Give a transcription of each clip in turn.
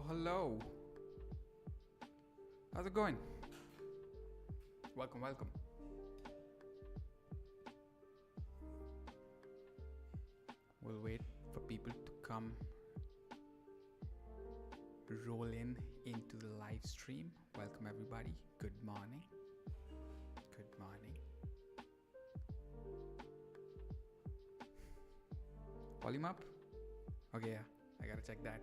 Hello. How's it going? Welcome. We'll wait for people to come roll into the live stream. Welcome everybody. Good morning. Volume up? Okay, yeah, I gotta check that.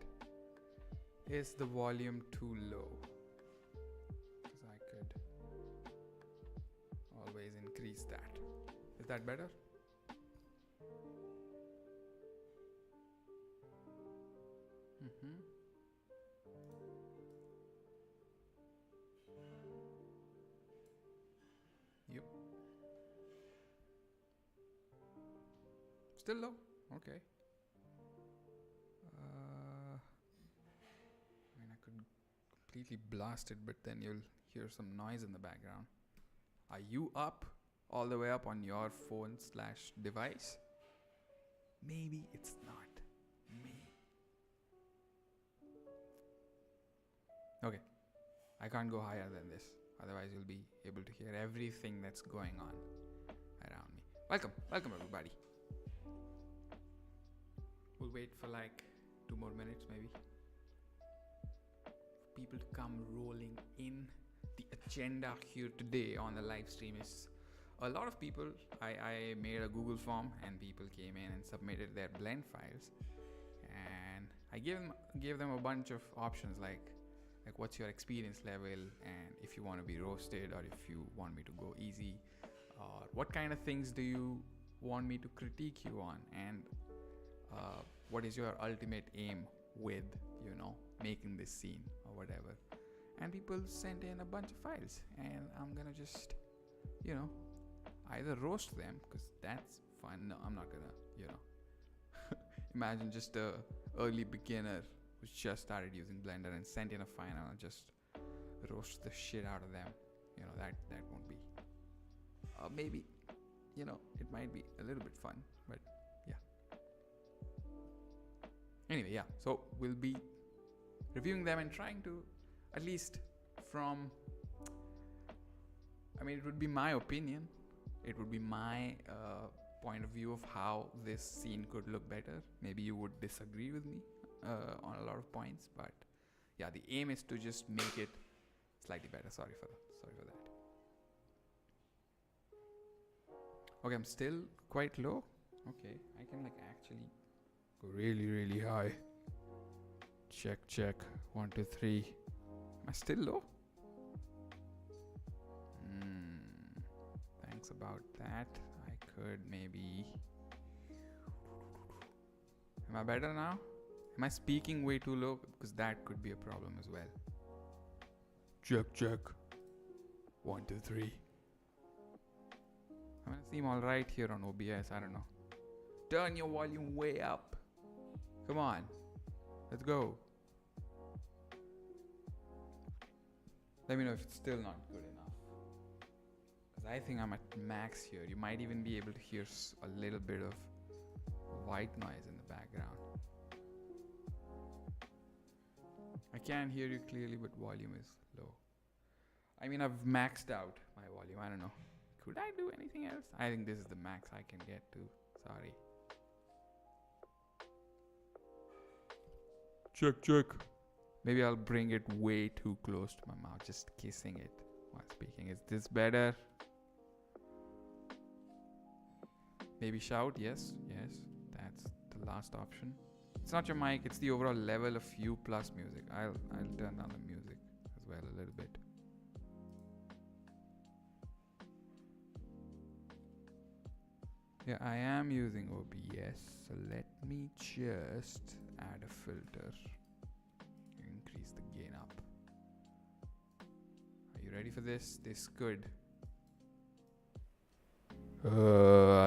Is the volume too low? Because I could always increase that. Is that better? Yep. Still low? Okay. I could completely blast it, but then you'll hear some noise in the background. Are you up all the way up on your phone/device? Maybe it's not me. Okay, I can't go higher than this. Otherwise, you'll be able to hear everything that's going on around me. Welcome everybody. We'll wait for like 2 more minutes maybe. People to come rolling in. The agenda here today on the live stream is a lot of people. I made a Google form and people came in and submitted their blend files, and I gave them a bunch of options like what's your experience level, and if you want to be roasted or if you want me to go easy, or what kind of things do you want me to critique you on, and what is your ultimate aim with making this scene or whatever. And people sent in a bunch of files, and I'm gonna just, either roast them, because that's fun. No, I'm not gonna, imagine just a early beginner who's just started using Blender and sent in a file, and I'll just roast the shit out of them. That won't be. Maybe, it might be a little bit fun, but yeah. Anyway, yeah. So we'll be reviewing them and trying to, at least from, it would be my opinion. It would be my point of view of how this scene could look better. Maybe you would disagree with me on a lot of points, but yeah, the aim is to just make it slightly better. Sorry for that. Okay, I'm still quite low. Okay, I can actually go really, really high. Check. 1, 2, 3. Am I still low? Thanks about that. I could maybe. Am I better now? Am I speaking way too low? Because that could be a problem as well. Check. 1, 2, 3. I'm gonna seem alright here on OBS. I don't know. Turn your volume way up. Come on. Let's go. Let me know if it's still not good enough. Because I think I'm at max here. You might even be able to hear a little bit of white noise in the background. I can hear you clearly, but volume is low. I've maxed out my volume. I don't know. Could I do anything else? I think this is the max I can get to. Sorry. Check. Maybe I'll bring it way too close to my mouth, just kissing it while speaking. Is this better? Maybe shout. Yes. That's the last option. It's not your mic, it's the overall level of you plus music. I'll turn down the music as well a little bit. Yeah, I am using OBS, so let me just add a filter. Increase the gain up. Are you ready for this? This could.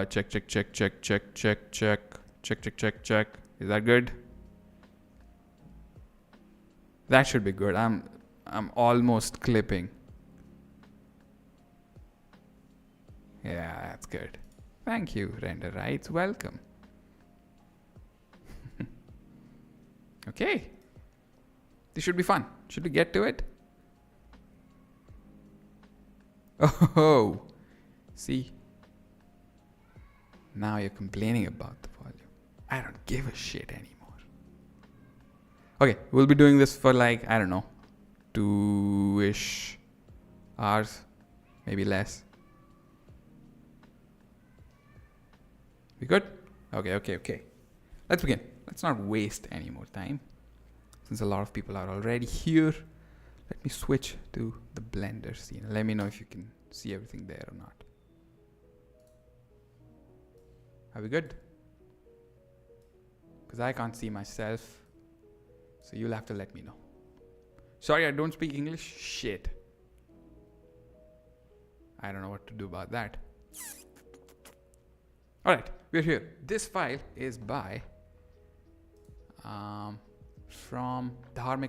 Check. Is that good? That should be good. I'm almost clipping. Yeah, that's good. Thank you, Render Rights. Welcome. Okay. This should be fun. Should we get to it? Oh, see? Now you're complaining about the volume. I don't give a shit anymore. Okay, we'll be doing this for 2-ish hours. Maybe less. We good? Okay. Let's begin. Let's not waste any more time. Since a lot of people are already here, let me switch to the Blender scene. Let me know if you can see everything there or not. Are we good? Because I can't see myself. So you'll have to let me know. Sorry, I don't speak English. Shit. I don't know what to do about that. Alright, we're here. This file is by from Dharmic,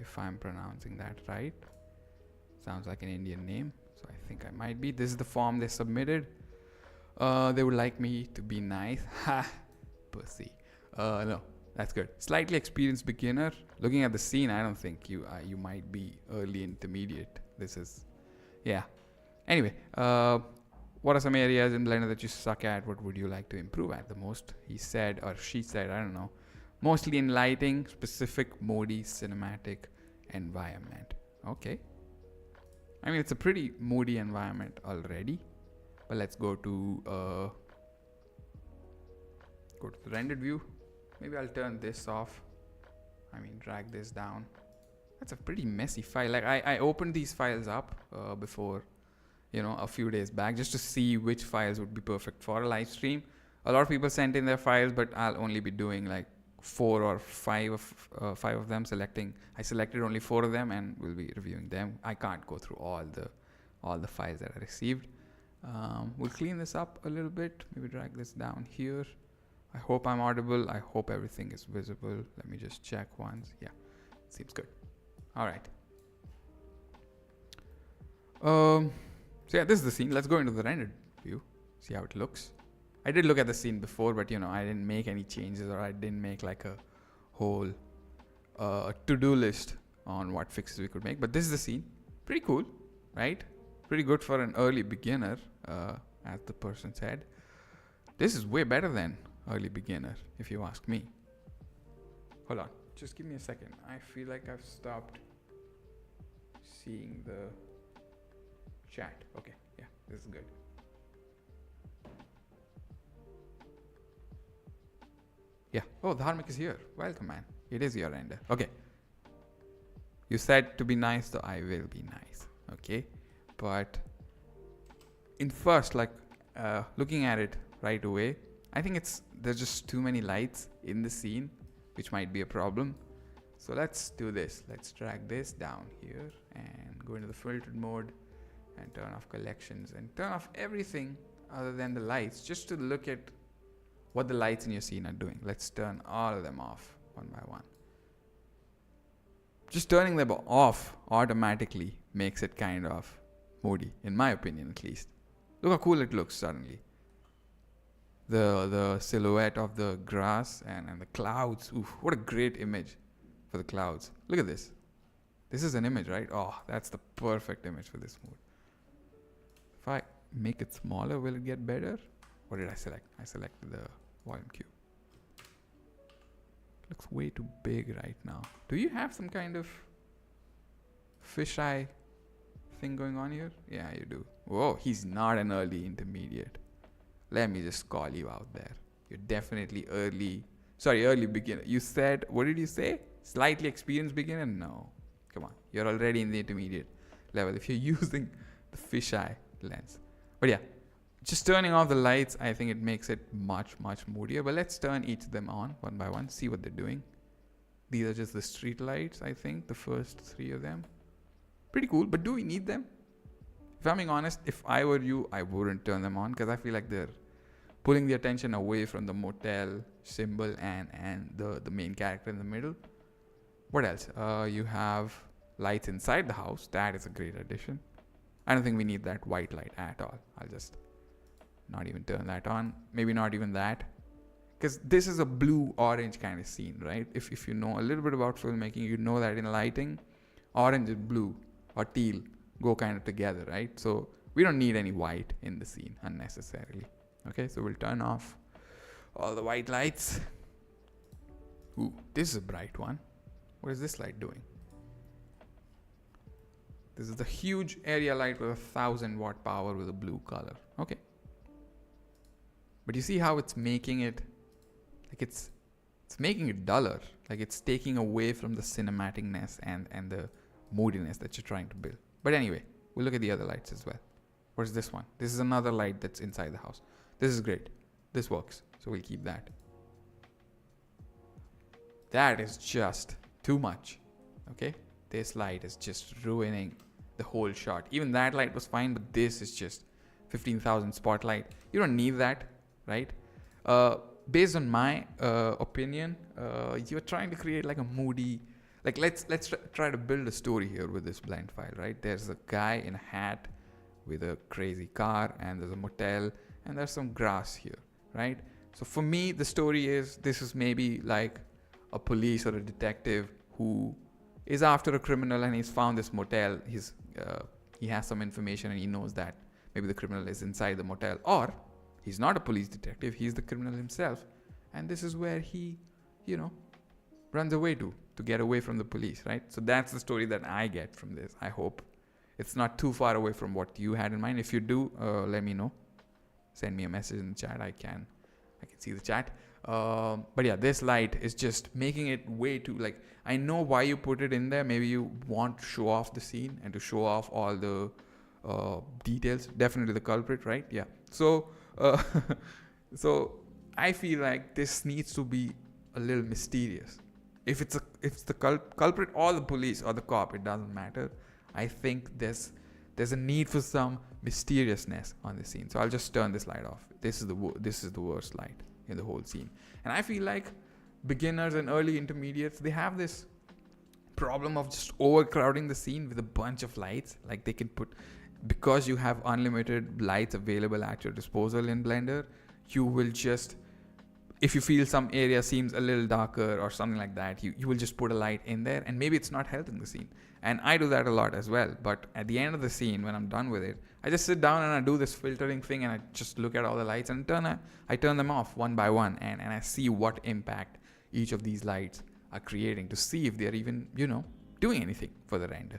if I'm pronouncing that right. Sounds like an Indian name, so I think I might be. This is the form they submitted. They would like me to be nice. Ha! Pussy. No, that's good. Slightly experienced beginner. Looking at the scene, I don't think you might be early intermediate. This is, yeah. Anyway, what are some areas in Blender that you suck at? What would you like to improve at the most? He said, or she said, I don't know. Mostly in lighting, specific moody cinematic environment. Okay. It's a pretty moody environment already. But let's go to the rendered view. Maybe I'll turn this off. Drag this down. That's a pretty messy file. I opened these files up before, a few days back, just to see which files would be perfect for a live stream. A lot of people sent in their files, but I'll only be doing five of them. I selected only 4 of them, and we'll be reviewing them. I can't go through all the files that I received. We'll clean this up a little bit. Maybe drag this down here. I hope I'm audible. I hope everything is visible. Let me just check once. Yeah, seems good. All right. So yeah, this is the scene. Let's go into the rendered view. See how it looks. I did look at the scene before, but I didn't make any changes, or I didn't make like a whole to-do list on what fixes we could make. But this is the scene. Pretty cool, right? Pretty good for an early beginner, as the person said. This is way better than early beginner, if you ask me. Hold on, just give me a second. I feel like I've stopped seeing the chat. Okay, yeah, this is good. Yeah. Oh, Dharmic is here. Welcome, man. It is your render. Okay. You said to be nice, so I will be nice. Okay. But in first, looking at it right away, I think there's just too many lights in the scene, which might be a problem. So let's do this. Let's drag this down here and go into the filtered mode and turn off collections and turn off everything other than the lights, just to look at what the lights in your scene are doing. Let's turn all of them off one by one. Just turning them off automatically makes it kind of moody, in my opinion at least. Look how cool it looks suddenly. The silhouette of the grass and the clouds. Oof, what a great image for the clouds. Look at this. This is an image, right? Oh, that's the perfect image for this mood. If I make it smaller, will it get better? What did I select? I selected the volume cube. Looks way too big right now. Do you have some kind of fisheye thing going on here? Yeah, you do. Whoa, he's not an early intermediate. Let me just call you out there. You're definitely early beginner. You said, what did you say? Slightly experienced beginner? No. Come on. You're already in the intermediate level if you're using the fisheye lens. But yeah, just turning off the lights, I think it makes it much, much moodier. But let's turn each of them on one by one, see what they're doing. These are just the street lights, I think, the first 3 of them. Pretty cool, but do we need them? If I'm being honest, if I were you, I wouldn't turn them on, because I feel like they're pulling the attention away from the motel symbol and the main character in the middle. What else? You have lights inside the house. That is a great addition. I don't think we need that white light at all. I'll just not even turn that on. Maybe not even that. Because this is a blue-orange kind of scene, right? If you know a little bit about filmmaking, you know that in lighting, orange and blue or teal go kind of together, right? So we don't need any white in the scene unnecessarily. Okay, so we'll turn off all the white lights. Ooh, this is a bright one. What is this light doing? This is the huge area light with 1,000 watt power with a blue color. Okay. But you see how it's making it, like it's making it duller. Like it's taking away from the cinematicness and the moodiness that you're trying to build. But anyway, we'll look at the other lights as well. What is this one? This is another light that's inside the house. This is great. This works. So we'll keep that. That is just too much. Okay? This light is just ruining the whole shot. Even that light was fine, but this is just 15,000 spotlight. You don't need that, right? Based on my opinion, you're trying to create like a moody, like let's try to build a story here with this blend file, right? There's a guy in a hat with a crazy car, and there's a motel, and there's some grass here, right? So for me, the story is, this is maybe like a police or a detective who is after a criminal, and he's found this motel. He has some information, and he knows that maybe the criminal is inside the motel, or he's not a police detective, he's the criminal himself, and this is where he, runs away to get away from the police, right? So that's the story that I get from this. I hope it's not too far away from what you had in mind. If you do, let me know. Send me a message in the chat. I can see the chat. But yeah, this light is just making it way too, like, I know why you put it in there. Maybe you want to show off the scene and to show off all the details. Definitely the culprit, right? Yeah. So, so I feel like this needs to be a little mysterious. If it's the culprit or the police or the cop, it doesn't matter. I think there's a need for some mysteriousness on the scene. So I'll just turn this light off. This is the worst light in the whole scene. And I feel like beginners and early intermediates, they have this problem of just overcrowding the scene with a bunch of lights. Like they can put, because you have unlimited lights available at your disposal in Blender, you will just, if you feel some area seems a little darker or something like that, you will just put a light in there, and maybe it's not helping the scene. And I do that a lot as well. But at the end of the scene, when I'm done with it, I just sit down and I do this filtering thing, and I just look at all the lights and I turn them off one by one, and I see what impact each of these lights are creating to see if they're even, doing anything for the render.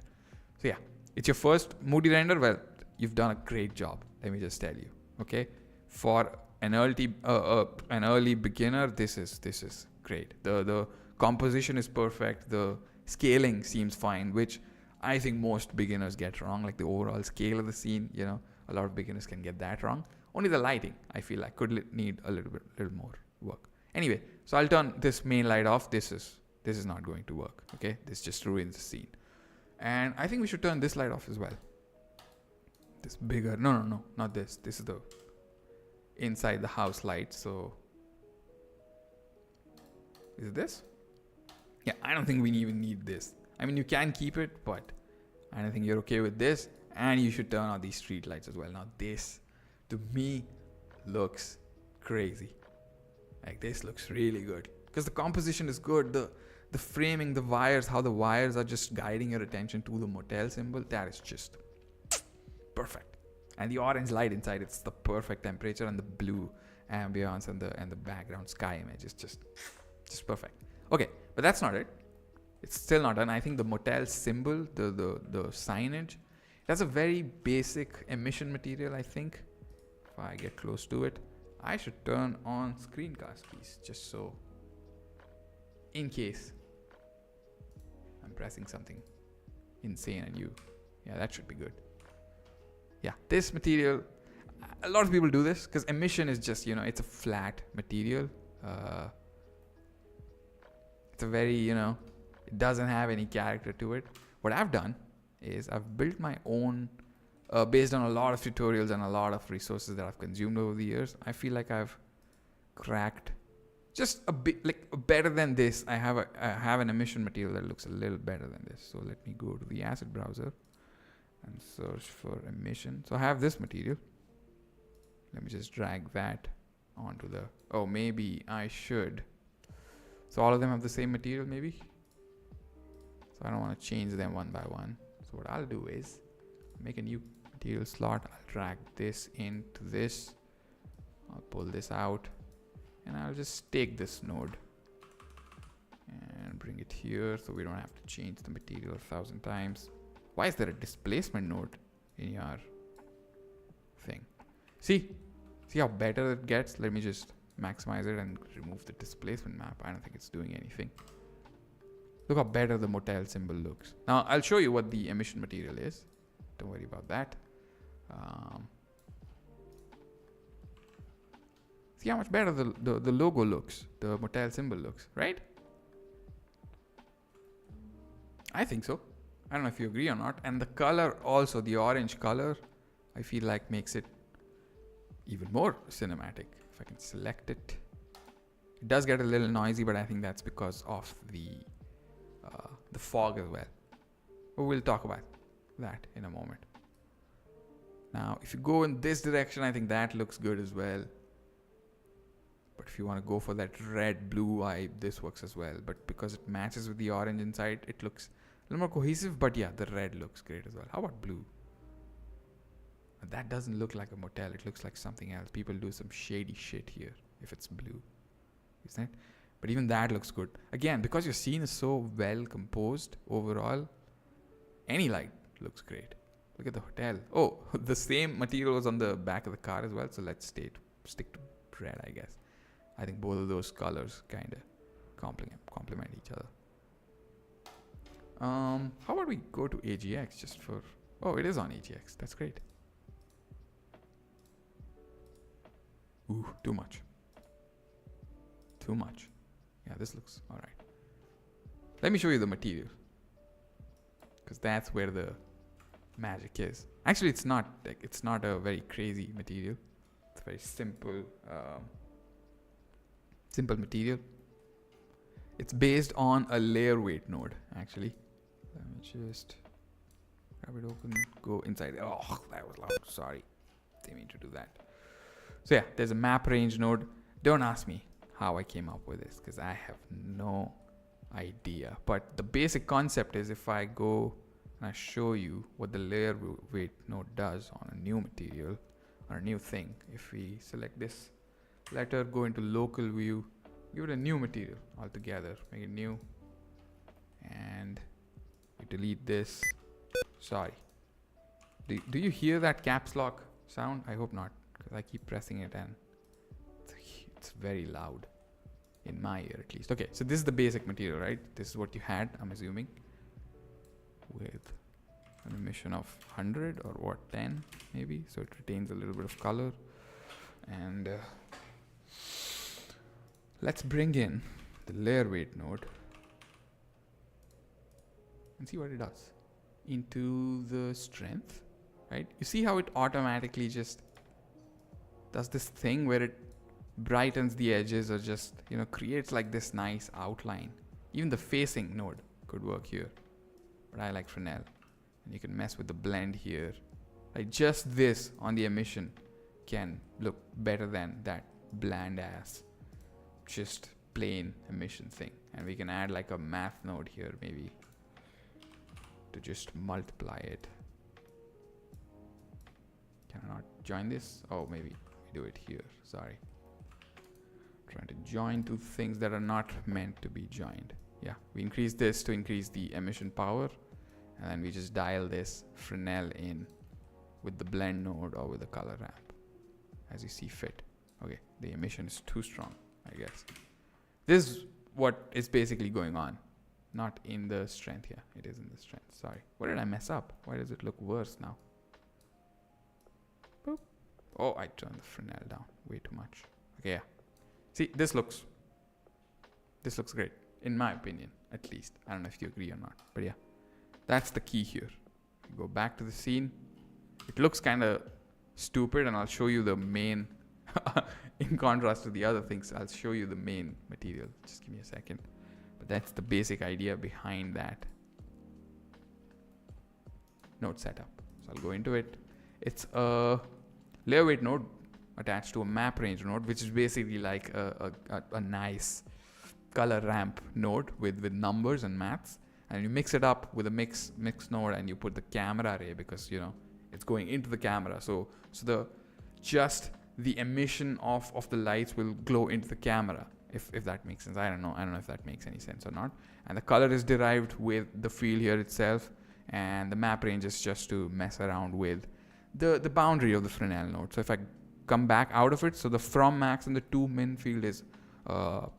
So yeah, it's your first moody render. Well, you've done a great job. Let me just tell you. Okay, for an early beginner, this is great. The composition is perfect. The scaling seems fine, which I think most beginners get wrong. Like the overall scale of the scene, a lot of beginners can get that wrong. Only the lighting, I feel like, could need a little more work. Anyway, so I'll turn this main light off. This is not going to work. Okay, this just ruins the scene. And I think we should turn this light off as well. This bigger, no, not this. This is the inside the house light. So is it this? Yeah, I don't think we even need this. I mean, you can keep it, but I don't think you're okay with this. And you should turn on these street lights as well. Now this, to me, looks crazy. Like this looks really good because the composition is good. The framing, the wires, how the wires are just guiding your attention to the motel symbol, that is just perfect. And the orange light inside, it's the perfect temperature, and the blue ambience and the background sky image is just perfect. Okay, but that's not it. It's still not done. I think the motel symbol, the signage, that's a very basic emission material. I think if I get close to it, I should turn on screencast keys just so, in case I'm pressing something insane and yeah, that should be good. Yeah, this material, a lot of people do this because emission is just, it's a flat material. It's a very, it doesn't have any character to it. What I've done is I've built my own, based on a lot of tutorials and a lot of resources that I've consumed over the years. I feel like I've cracked just a bit, like better than this. I have an emission material that looks a little better than this. So let me go to the asset browser and search for emission. So I have this material. Let me just drag that onto the, maybe I should. So all of them have the same material maybe. So I don't want to change them one by one. So what I'll do is make a new material slot. I'll drag this into this. I'll pull this out. And I'll just take this node and bring it here so we don't have to change the material 1,000 times. Why is there a displacement node in your thing? See how better it gets? Let me just maximize it and remove the displacement map. I don't think it's doing anything. Look how better the motel symbol looks. Now I'll show you what the emission material is. Don't worry about that. See how much better the logo looks, the motel symbol looks, right? I think so. I don't know if you agree or not. And the color also, the orange color, I feel like makes it even more cinematic. If I can select it. It does get a little noisy, but I think that's because of the fog as well. But we'll talk about that in a moment. Now, if you go in this direction, I think that looks good as well. But if you want to go for that red blue vibe, this works as well. But because it matches with the orange inside, it looks a little more cohesive. But yeah, the red looks great as well. How about blue? That doesn't look like a motel. It looks like something else. People do some shady shit here if it's blue. Isn't it? But even that looks good. Again, because your scene is so well composed overall, any light looks great. Look at the hotel. Oh, the same material was on the back of the car as well. So let's stick to red, I guess. I think both of those colors kind of complement each other. How about we go to AGX just for... Oh, it is on AGX. That's great. Ooh, too much. Too much. Yeah, this looks all right. Let me show you the material, because that's where the magic is. Actually, it's not a very crazy material. It's a very simple material. It's based on a layer weight node, actually. Let me just grab it open, go inside. Oh, that was loud. Sorry, didn't mean to do that. So yeah, there's a map range node. Don't ask me how I came up with this, because I have no idea. But the basic concept is, if I go and I show you what the layer weight node does on a new material or a new thing. If we select this letter, go into local view, give it a new material altogether, make it new, and we delete this. Sorry. Do you hear that caps lock sound? I hope not, because I keep pressing it and it's very loud in my ear, at least. Okay, so this is the basic material, right? This is what you had, I'm assuming, with an emission of 100 or what, 10 maybe, so it retains a little bit of color. And let's bring in the layer weight node and see what it does. Into the strength, right? You see how it automatically just does this thing where it brightens the edges, or just, you know, creates like this nice outline. Even the facing node could work here, but I like Fresnel. And you can mess with the blend here. Like, just this on the emission can look better than that bland ass just plain emission thing. And we can add like a math node here, maybe, to just multiply it. Can I not join this? Oh, maybe we do it here. Sorry. Trying to join two things that are not meant to be joined. Yeah, we increase this to increase the emission power, and then we just dial this Fresnel in with the blend node or with the color ramp as you see fit. Okay, the emission is too strong, I guess. This is what is basically going on, not in the strength. Yeah, it is in the strength. Sorry, what did I mess up? Why does it look worse now? Boop. Oh, I turned the Fresnel down way too much. Okay, yeah. See, this looks great, in my opinion, at least. I don't know if you agree or not, but yeah, that's the key here. Go back to the scene. It looks kind of stupid, and I'll show you the main, in contrast to the other things, I'll show you the main material. Just give me a second. But that's the basic idea behind that node setup. So I'll go into it. It's a layer weight node attached to a map range node, which is basically like a nice color ramp node with numbers and maths, and you mix it up with a mix node, and you put the camera array, because, you know, it's going into the camera, so the emission of the lights will glow into the camera, if that makes sense. I don't know if that makes any sense or not. And the color is derived with the field here itself, and the map range is just to mess around with the boundary of the Fresnel node. So if I come back out of it, so the from max and the to min field is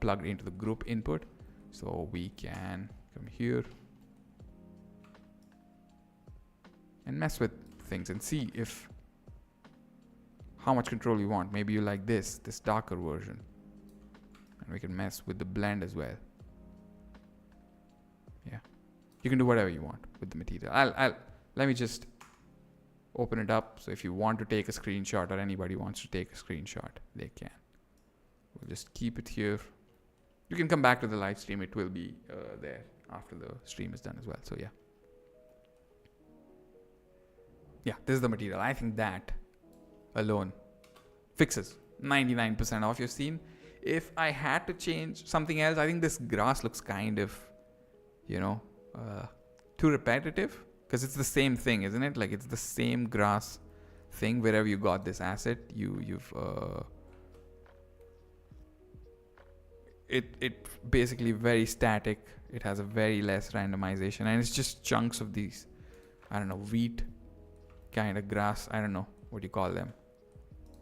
plugged into the group input, so we can come here and mess with things and see if how much control you want. Maybe you like this darker version, and we can mess with the blend as well. Yeah, you can do whatever you want with the material. Let me just open it up, so if you want to take a screenshot, or anybody wants to take a screenshot, they can. We'll just keep it here. You can come back to the live stream. It will be there after the stream is done as well. So yeah, this is the material. I think that alone fixes 99% of your scene. If I had to change something else, I think this grass looks kind of, you know, too repetitive, because it's the same thing, isn't it? Like, it's the same grass thing wherever you got this asset. It basically very static. It has a very less randomization, and it's just chunks of these, I don't know, wheat kind of grass. I don't know what you call them,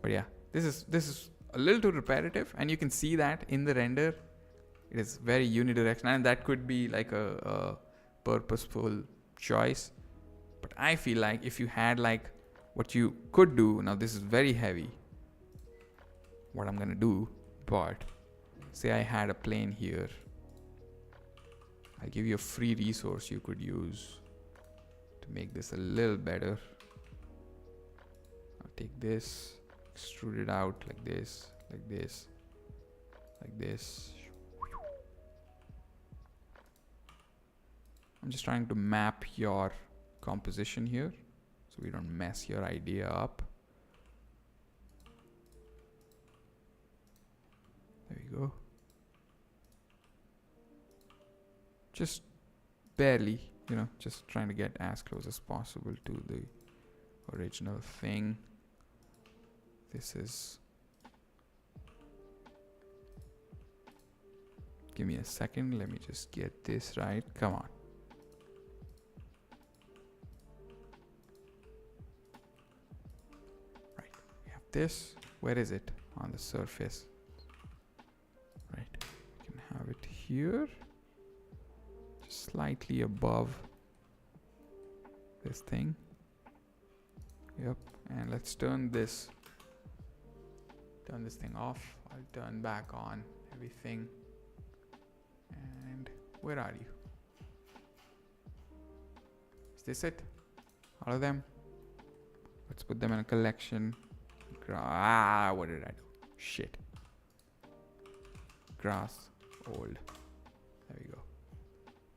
but yeah, this is a little too repetitive, and you can see that in the render. It is very unidirectional, and that could be like a purposeful choice. But I feel like if you had like what you could do, now this is very heavy, what I'm gonna do, but say I had a plane here. I'll give you a free resource you could use to make this a little better. I'll take this, extrude it out like this, like this, like this. I'm just trying to map your composition here so we don't mess your idea up. There we go. Just barely, you know, just trying to get as close as possible to the original thing. This is... Give me a second, let me just get this right. Come on. Right, we have this. Where is it? On the surface. Right, we can have it here. Just slightly above this thing. Yep, and let's turn this thing off. I'll turn back on everything. And where are you? Is this it? All of them? Let's put them in a collection. What did I do? Shit. Grass, old. There we go.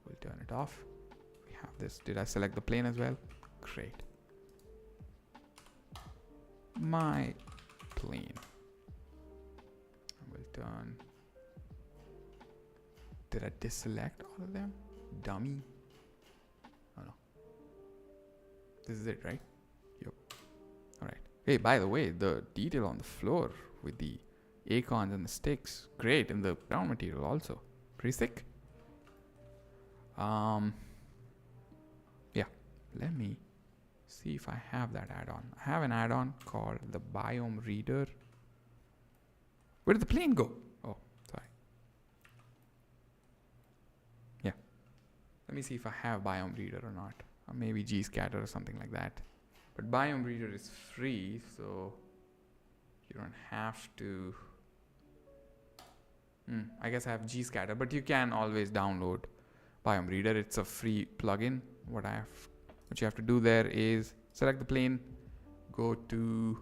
We'll turn it off. We have this. Did I select the plane as well? Great. My plane. We'll turn. Did I deselect all of them? Dummy. Oh no. This is it, right? Yep. Alright. Hey, by the way, the detail on the floor with the acorns and the sticks. Great. And the ground material also. Pretty thick. Yeah. Let me see if I have that add-on. I have an add-on called the Biome Reader. Where did the plane go? Oh, sorry. Yeah. Let me see if I have Biome Reader or not. Or maybe Gscatter or something like that. But Biome Reader is free, so you don't have to. I guess I have Gscatter, but you can always download Biome Reader. It's a free plugin. What you have to do there is select the plane, go to.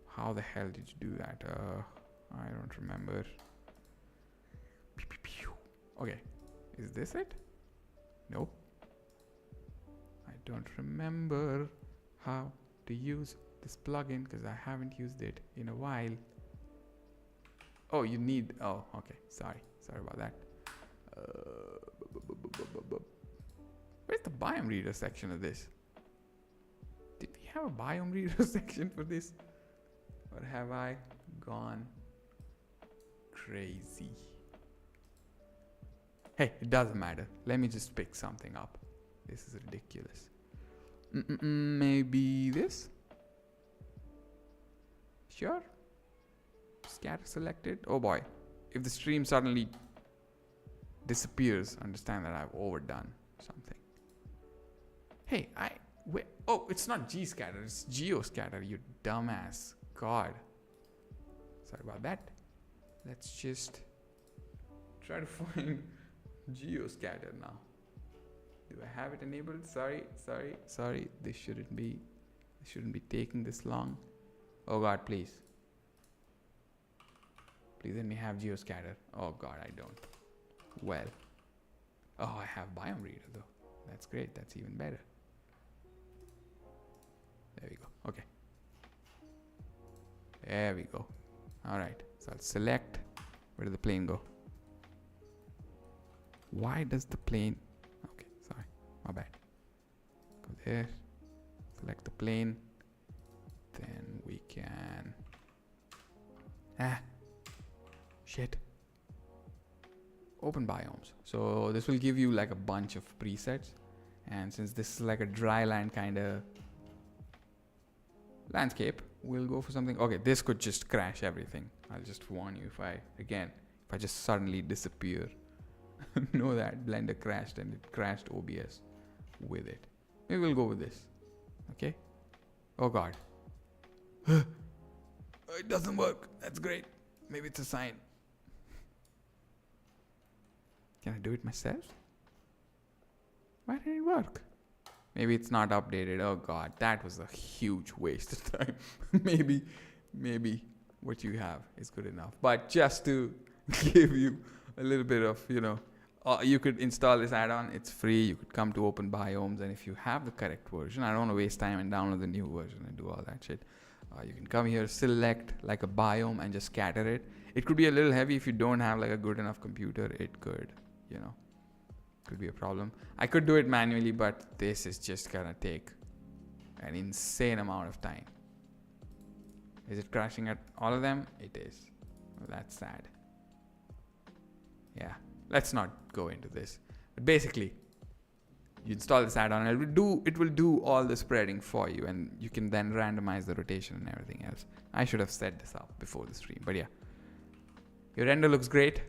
How the hell did you do that? I don't remember. Okay, is this it? Nope. I don't remember how to use this plugin because I haven't used it in a while. Oh, you need. Oh, okay. Sorry about that. Where's the Biome Reader section of this? Did we have a Biome Reader section for this? Or have I gone crazy? Hey, it doesn't matter. Let me just pick something up. This is ridiculous. Maybe this? Sure. Scatter selected. Oh boy. If the stream suddenly disappears, understand that I've overdone something. Hey, oh, it's not Gscatter, it's Geoscatter, you dumbass. God. Sorry about that. Let's just try to find Geoscatter now. Do I have it enabled? Sorry. This shouldn't be taking this long. Oh God, please. Please let me have Geoscatter. Oh God, I don't. Well. Oh, I have Biome Reader though. That's great. That's even better. There we go. Okay. There we go. Alright. So I'll select. Where did the plane go? Why does the plane... Okay, sorry. My bad. Go there. Select the plane. Then we can... Shit. Open biomes. So this will give you like a bunch of presets. And since this is like a dry land kind of landscape, we'll go for something. Okay, this could just crash everything. I'll just warn you if I just suddenly disappear. Know that Blender crashed and it crashed OBS with it. Maybe we'll go with this. Okay. Oh God. It doesn't work. That's great. Maybe it's a sign. Can I do it myself? Why didn't it work? Maybe it's not updated. Oh god, that was a huge waste of time. maybe what you have is good enough. But just to give you a little bit of, you could install this add-on. It's free. You could come to Open Biomes, and if you have the correct version, I don't want to waste time and download the new version and do all that shit. You can come here, select like a biome, and just scatter it. It could be a little heavy if you don't have like a good enough computer. It could, could be a problem. I could do it manually, but this is just gonna take an insane amount of time. Is it crashing at all of them? It is. Well, that's sad. Yeah, let's not go into this. But basically, you install this add-on, and it will do all the spreading for you, and you can then randomize the rotation and everything else. I should have set this up before the stream, but yeah. Your render looks great.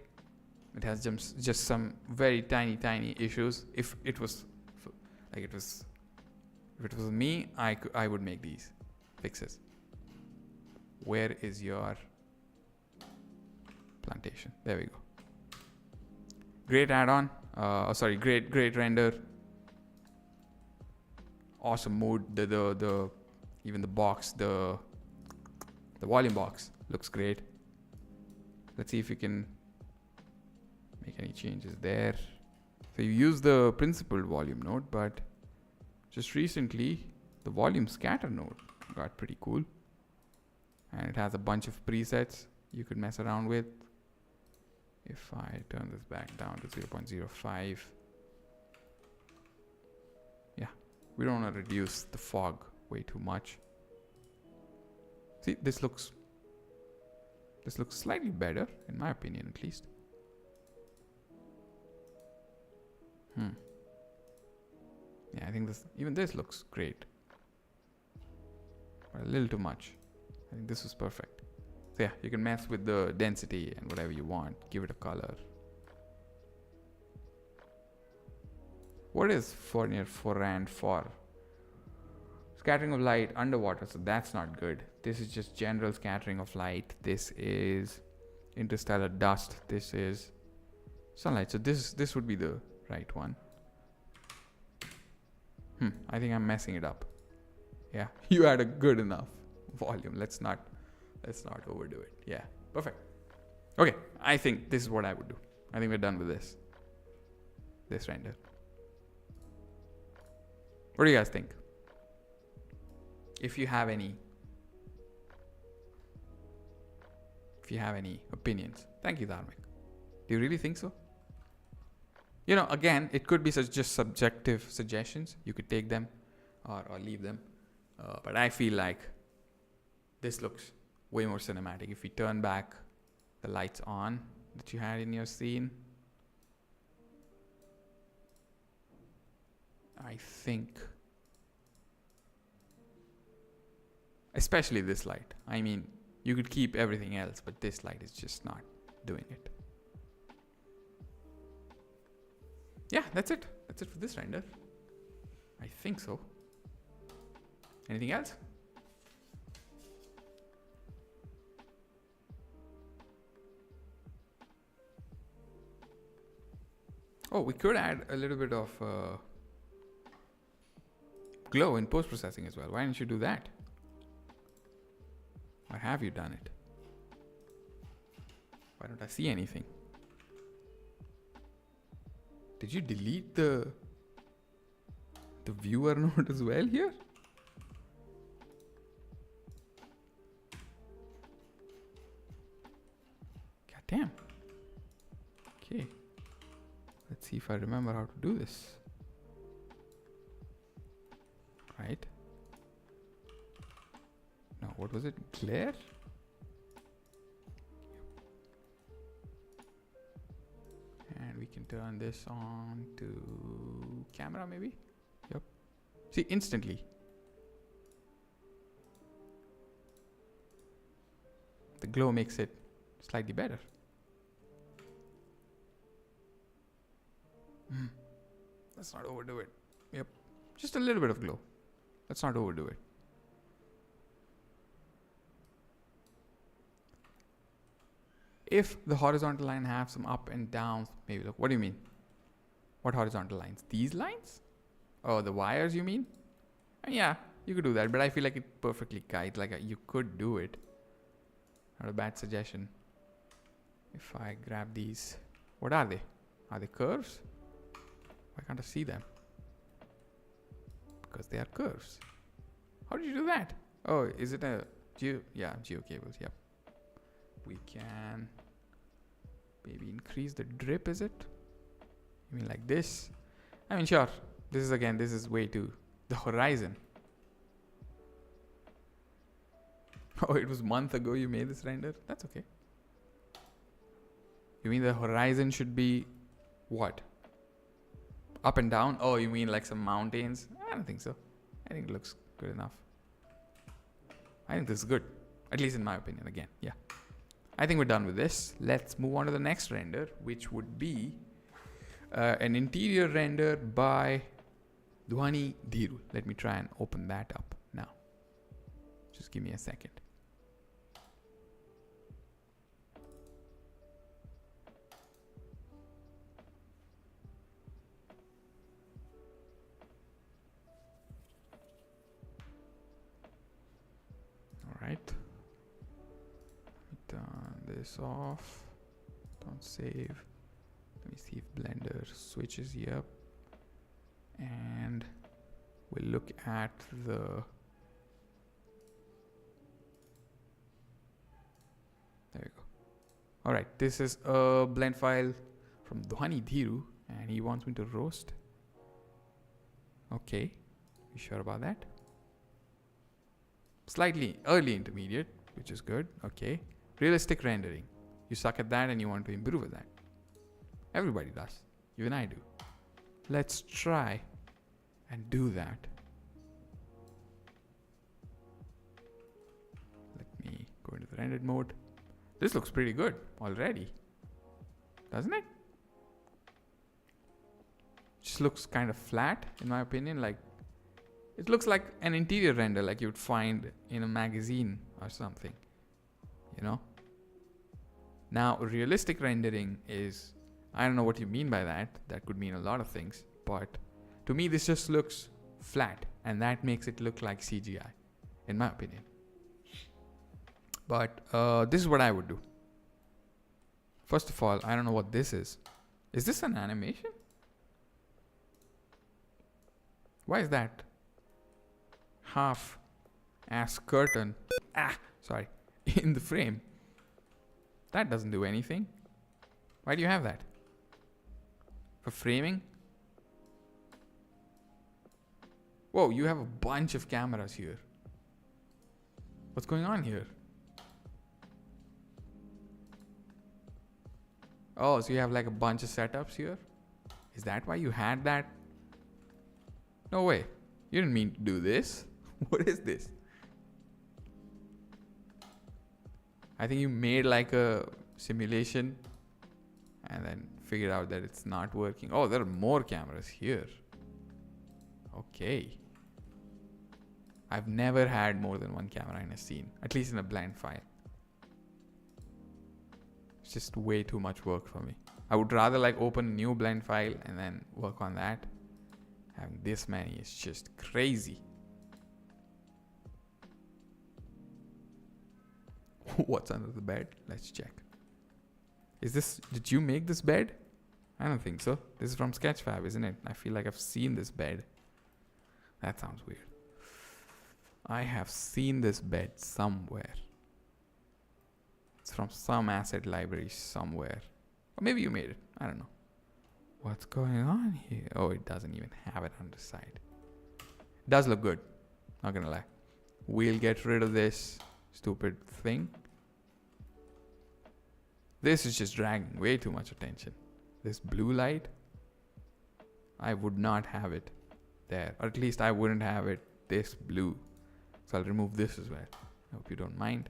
It has just some very tiny issues. If it was me, I would make these fixes. Where is your plantation? There we go. Great add-on. Great render. Awesome mood. The even the box, the volume box looks great. Let's see if we can make any changes there. So you use the principal volume node, but just recently the volume scatter node got pretty cool, and it has a bunch of presets you could mess around with. If I turn this back down to 0.05, yeah, we don't want to reduce the fog way too much. See, this looks slightly better, in my opinion, at least. Yeah, I think even this looks great, but a little too much. I think this was perfect. So yeah, you can mess with the density and whatever you want. Give it a color. What is Fournier Forand for? Scattering of light underwater, so that's not good. This is just general scattering of light. This is interstellar dust. This is sunlight. So this would be the right one. I think I'm messing it up. Yeah, you had a good enough volume. Let's not overdo it. Yeah, perfect. Okay, I think this is what I would do. I think we're done with this render. What do you guys think? If you have any opinions, thank you, Dharmic. Do you really think so? Again, it could be just subjective suggestions. You could take them or leave them. But I feel like this looks way more cinematic. If we turn back the lights on that you had in your scene, I think, especially this light. I mean, you could keep everything else, but this light is just not doing it. Yeah, that's it. That's it for this render. I think so. Anything else? Oh, we could add a little bit of glow in post-processing as well. Why didn't you do that? Or have you done it? Why don't I see anything? Did you delete the viewer node as well here? God damn. Okay. Let's see if I remember how to do this. Right. No, what was it? Glare? And we can turn this on to camera maybe. Yep. See, instantly. The glow makes it slightly better. Let's not overdo it. Yep. Just a little bit of glow. Let's not overdo it. if the horizontal line have some up and downs, maybe look, what do you mean? What horizontal lines? These lines? Oh, the wires you mean? And yeah, you could do that, but I feel like it perfectly guides, like you could do it. Not a bad suggestion. If I grab these, what are they? Are they curves? Why can't I see them? Because they are curves. How did you do that? Oh, is it a geo? Yeah, geo cables. Yep. We can maybe increase the drip. Is it? You mean like this? I mean, sure. This is way too the horizon. Oh, it was a month ago you made this render. That's okay. You mean the horizon should be what? Up and down? Oh, you mean like some mountains? I don't think so. I think it looks good enough. I think this is good. At least in my opinion, again. Yeah. I think we're done with this. Let's move on to the next render, which would be an interior render by Dhani. Let me try and open that up now. Just give me a second. Right, turn this off, don't save. Let me see if Blender switches here, and we'll look at the there we go. All right, this is a blend file from Dhani, and he wants me to roast. Okay, you sure about that? Slightly early intermediate, which is good. Okay. Realistic rendering. You suck at that and you want to improve at that. Everybody does. Even I do. Let's try and do that. Let me go into the rendered mode. This looks pretty good already. Doesn't it? Just looks kind of flat in my opinion. Like, it looks like an interior render like you'd find in a magazine or something, you know? Now, realistic rendering is, I don't know what you mean by that. That could mean a lot of things. But to me, this just looks flat. And that makes it look like CGI, in my opinion. But this is what I would do. First of all, I don't know what this is. Is this an animation? Why is that? Half ass curtain in the frame. That doesn't do anything. Why do you have that? For framing? Whoa, you have a bunch of cameras here. What's going on here? Oh, so you have like a bunch of setups here? Is that why you had that? No way. You didn't mean to do this. What is this? I think you made like a simulation and then figured out that it's not working. Oh, there are more cameras here. Okay. I've never had more than one camera in a scene, at least in a blend file. It's just way too much work for me. I would rather like open a new blend file and then work on that. Having this many is just crazy. What's under the bed? Let's check. Did you make this bed? I don't think so. This is from Sketchfab, isn't it? I feel like I've seen this bed. That sounds weird. I have seen this bed somewhere. It's from some asset library somewhere. Or maybe you made it. I don't know. What's going on here? Oh, it doesn't even have it on the side. It does look good. Not gonna lie. We'll get rid of this stupid thing. This is just dragging way too much attention. This blue light, I would not have it there. Or at least I wouldn't have it this blue. So I'll remove this as well. I hope you don't mind.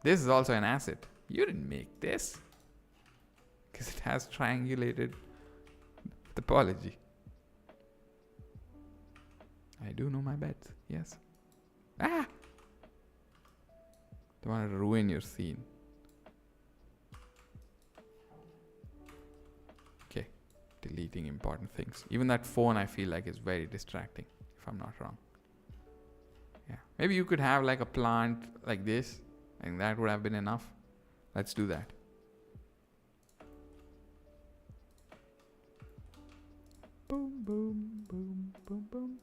This is also an asset. You didn't make this. Because it has triangulated topology. I do know my bets. Yes. Ah! Don't want to ruin your scene. deleting important things. Even that phone I feel like is very distracting, if I'm not wrong. Yeah. Maybe you could have like a plant like this. I think that would have been enough. Let's do that. Boom, boom, boom, boom, boom.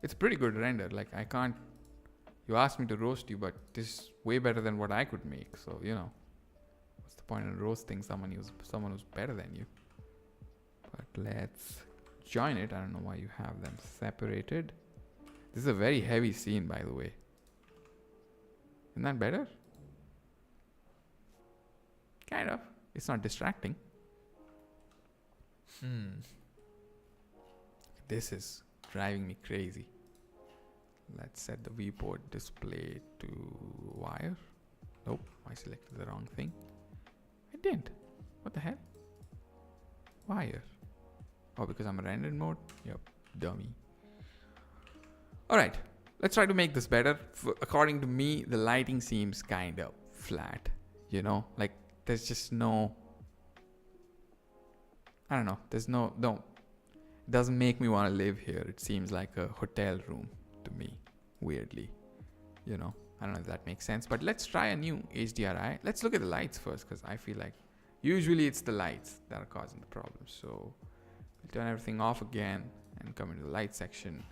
It's pretty good render. Like I can't, you asked me to roast you, but this is way better than what I could make. So, you know, what's the point in roasting someone who's better than you? But let's join it. I don't know why you have them separated. This is a very heavy scene, by the way. Isn't that better? Kind of. It's not distracting. This is driving me crazy. Let's set the viewport display to wire. Nope, I selected the wrong thing. I didn't. What the hell? Wire. Oh, because I'm rendered mode? Yep, dummy. Alright, let's try to make this better. According to me, the lighting seems kind of flat. You know, like there's just no... I don't know. There's no... It doesn't make me want to live here. It seems like a hotel room to me, weirdly. You know, I don't know if that makes sense. But let's try a new HDRI. Let's look at the lights first, because I feel like usually it's the lights that are causing the problem. So we'll turn everything off again and come into the light section.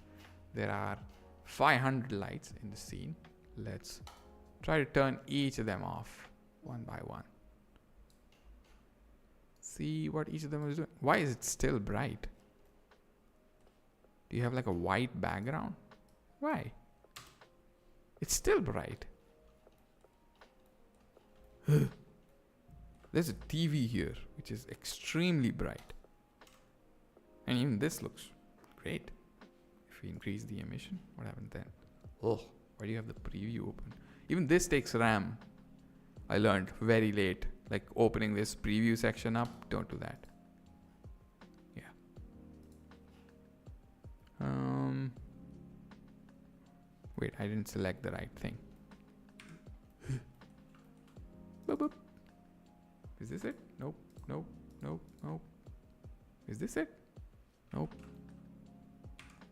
There are 500 lights in the scene. Let's try to turn each of them off one by one. See what each of them is doing. Why is it still bright? Do you have like a white background? Why? It's still bright. There's a TV here, which is extremely bright. And even this looks great. If we increase the emission, what happens then? Oh, why do you have the preview open? Even this takes RAM. I learned very late. Like opening this preview section up, don't do that. Yeah. Wait, I didn't select the right thing. Boop, boop. Is this it? Nope, nope, nope, nope. Is this it? Nope.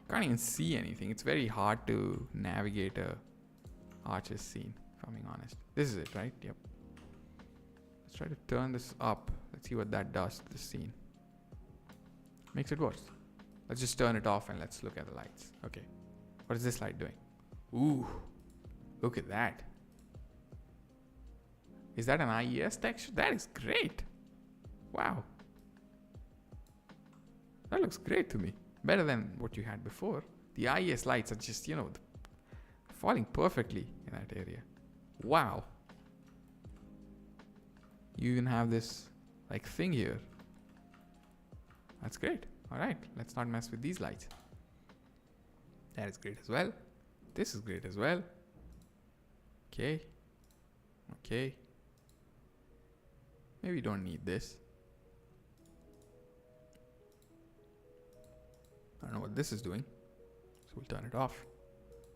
Can't even see anything. It's very hard to navigate a arches scene, if I'm being honest. This is it, right? Yep. Let's try to turn this up. Let's see what that does to the scene. Makes it worse. Let's just turn it off and let's look at the lights. Okay. What is this light doing? Ooh. Look at that. Is that an IES texture? That is great. Wow. That looks great to me. Better than what you had before. The IES lights are just, you know, falling perfectly in that area. Wow. You even have this like thing here. That's great. All right, let's not mess with these lights. That is great as well. This is great as well. Okay. Okay. Maybe you don't need this. I don't know what this is doing. So we'll turn it off.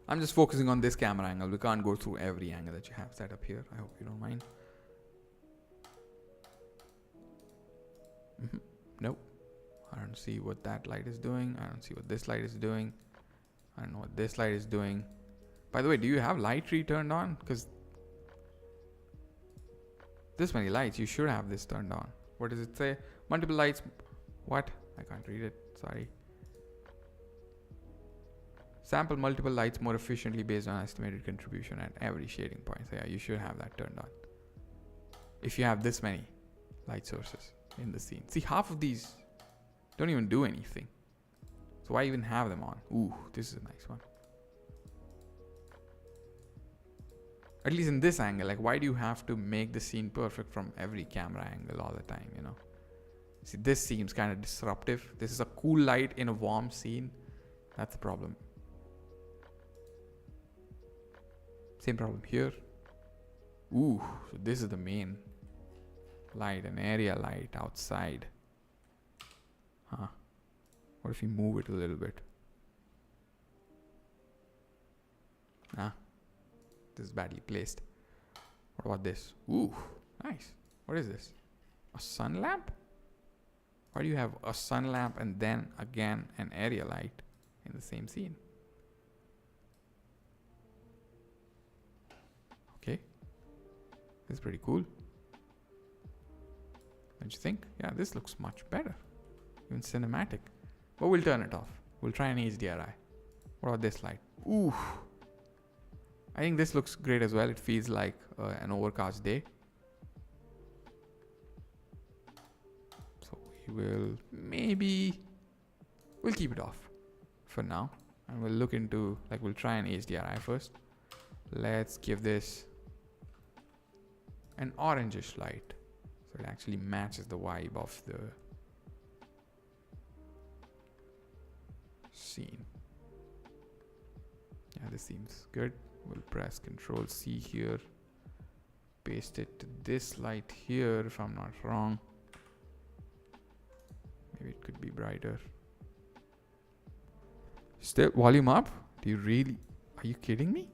I'm just focusing on this camera angle. We can't go through every angle that you have set up here. I hope you don't mind. Nope. I don't see what that light is doing. I don't see what this light is doing. I don't know what this light is doing. By the way, do you have light tree turned on? Because this many lights, you should have this turned on. What does it say? Multiple lights. What? I can't read it. Sorry. Sample multiple lights more efficiently based on estimated contribution at every shading point. So yeah, you should have that turned on. If you have this many light sources in the scene. See, half of these don't even do anything. So why even have them on? Ooh, this is a nice one. At least in this angle, like why do you have to make the scene perfect from every camera angle all the time, you know? See, this seems kind of disruptive. This is a cool light in a warm scene. That's the problem. Same problem here. Ooh, so this is the main light, an area light outside. Huh. What if we move it a little bit? Ah, this is badly placed. What about this? Ooh, nice. What is this? A sun lamp? Why do you have a sun lamp and then again an area light in the same scene? Okay. This is pretty cool. Don't you think? Yeah, this looks much better. Even cinematic. But we'll turn it off. We'll try an HDRI. What about this light? Ooh. I think this looks great as well. It feels like an overcast day. So we'll keep it off for now. And we'll look into, like, we'll try an HDRI first. Let's give this an orangish light. So it actually matches the vibe of the scene. Yeah, this seems good. We'll press Control C here. Paste it to this light here if I'm not wrong. Maybe it could be brighter. Still volume up? Do you really? Are you kidding me?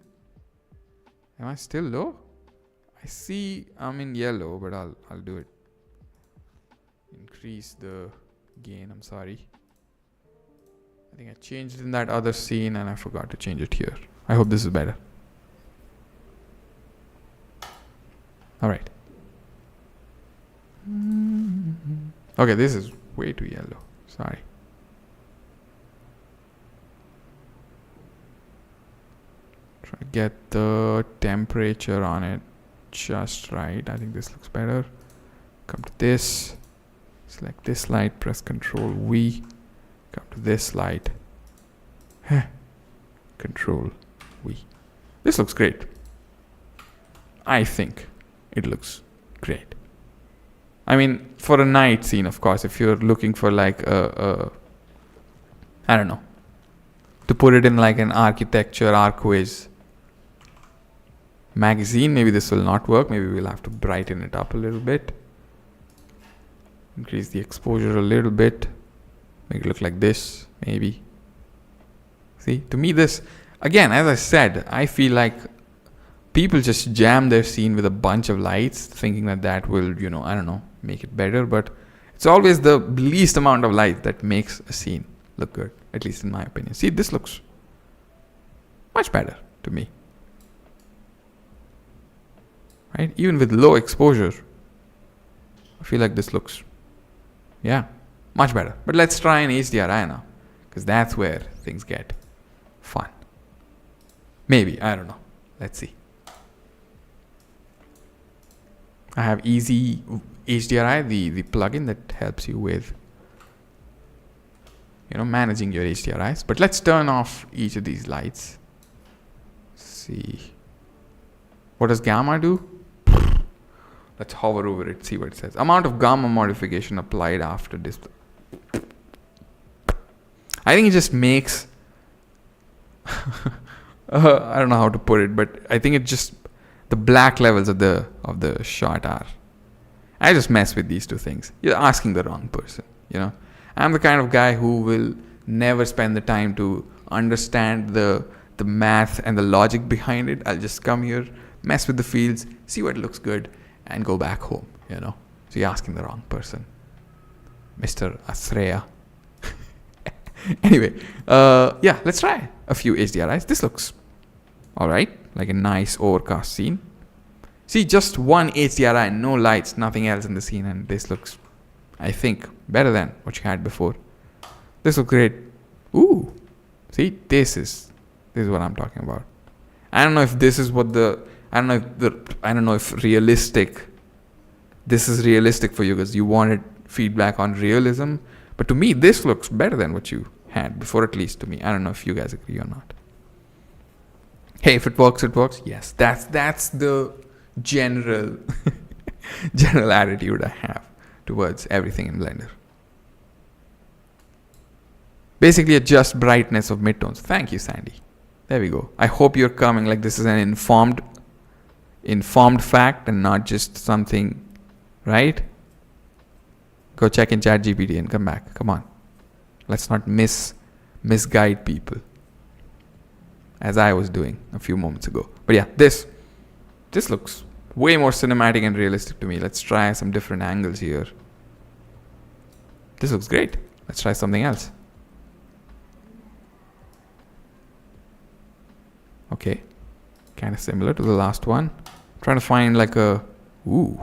Am I still low? I see I'm in yellow, but I'll do it. Increase the gain. I'm sorry. I think I changed in that other scene and I forgot to change it here. I hope this is better. All right. Okay, this is way too yellow. Sorry. Try to get the temperature on it just right. I think this looks better. Come to this. Select this light. Press Control V. Come to this light. Control V. This looks great. I think it looks great. I mean, for a night scene, of course, if you're looking for like I don't know, to put it in like an architecture arquiz magazine, maybe this will not work. Maybe we'll have to brighten it up a little bit. Increase the exposure a little bit. Make it look like this, maybe. See, to me this, again, as I said, I feel like people just jam their scene with a bunch of lights thinking that will, you know, I don't know, make it better. But it's always the least amount of light that makes a scene look good, at least in my opinion. See, this looks much better to me. Right? Even with low exposure, I feel like this looks, yeah, much better. But let's try an HDRI now, because that's where things get fun. Maybe, I don't know. Let's see. I have Easy HDRI, the plugin that helps you with, you know, managing your HDRIs. But let's turn off each of these lights. See. What does gamma do? Let's hover over it, see what it says. Amount of gamma modification applied after display. I think it just makes I don't know how to put it, but I think it just, the black levels of the shot are, I just mess with these two things. You're asking the wrong person, you know. I'm the kind of guy who will never spend the time to understand the math and the logic behind it. I'll just come here, mess with the fields, see what looks good, and go back home, you know. So you're asking the wrong person, Mr. Asreya. Anyway, yeah, let's try a few HDRIs. This looks all right, like a nice overcast scene. See, just one HDRI, no lights, nothing else in the scene, and this looks, I think, better than what you had before. This looks great. Ooh, see, this is what I'm talking about. I don't know if this is what I don't know if realistic. This is realistic for you because you wanted feedback on realism, but to me, this looks better than what you had before, at least to me. I don't know if you guys agree or not. Hey, if it works, it works. Yes, that's the general general attitude I have towards everything in Blender. Basically, adjust brightness of midtones. Thank you, Sandy. There we go. I hope you're coming like this is an informed fact and not just something, right? Go check in ChatGPT and come back. Come on. Let's not misguide people, as I was doing a few moments ago. But yeah, this looks way more cinematic and realistic to me. Let's try some different angles here. This looks great. Let's try something else. Okay. Kind of similar to the last one. Trying to find like a... Ooh.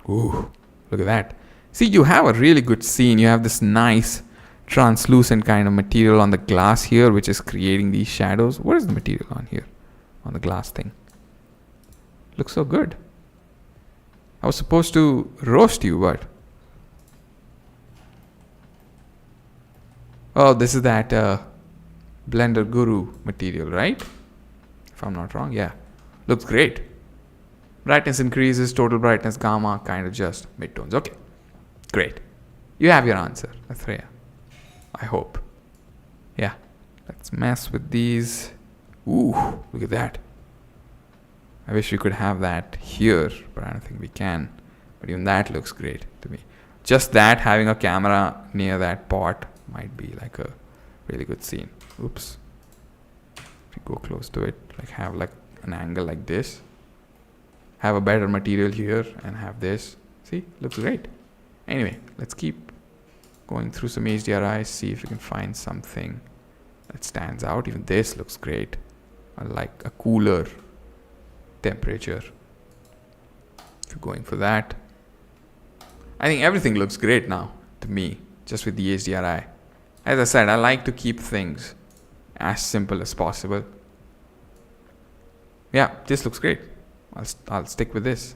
Ooh. Look at that. See, you have a really good scene. You have this nice translucent kind of material on the glass here, which is creating these shadows. What is the material on here? On the glass thing. Looks so good. I was supposed to roast you, but... Oh, this is that Blender Guru material, right? If I'm not wrong, yeah. Looks great. Brightness increases, total brightness, gamma, kind of just midtones. Okay, great. You have your answer, Athreya. I hope. Yeah, let's mess with these. Ooh, look at that. I wish we could have that here, but I don't think we can. But even that looks great to me. Just that, having a camera near that pot might be like a really good scene. Oops. If you go close to it, like have like an angle like this. Have a better material here and have this. See, looks great. Anyway, let's keep going through some HDRIs, see if we can find something that stands out. Even this looks great. I like a cooler temperature. If you're going for that. I think everything looks great now to me, just with the HDRI. As I said, I like to keep things as simple as possible. Yeah, this looks great. I'll stick with this.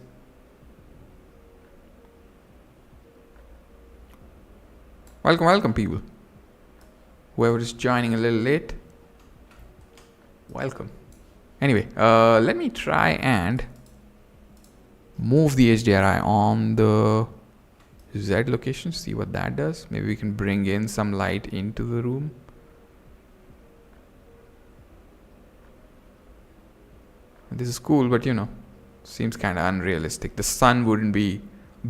Welcome, welcome, people. Whoever is joining a little late, welcome. Anyway, let me try and move the HDRI on the Z location, see what that does. Maybe we can bring in some light into the room. This is cool, but you know, seems kind of unrealistic. The sun wouldn't be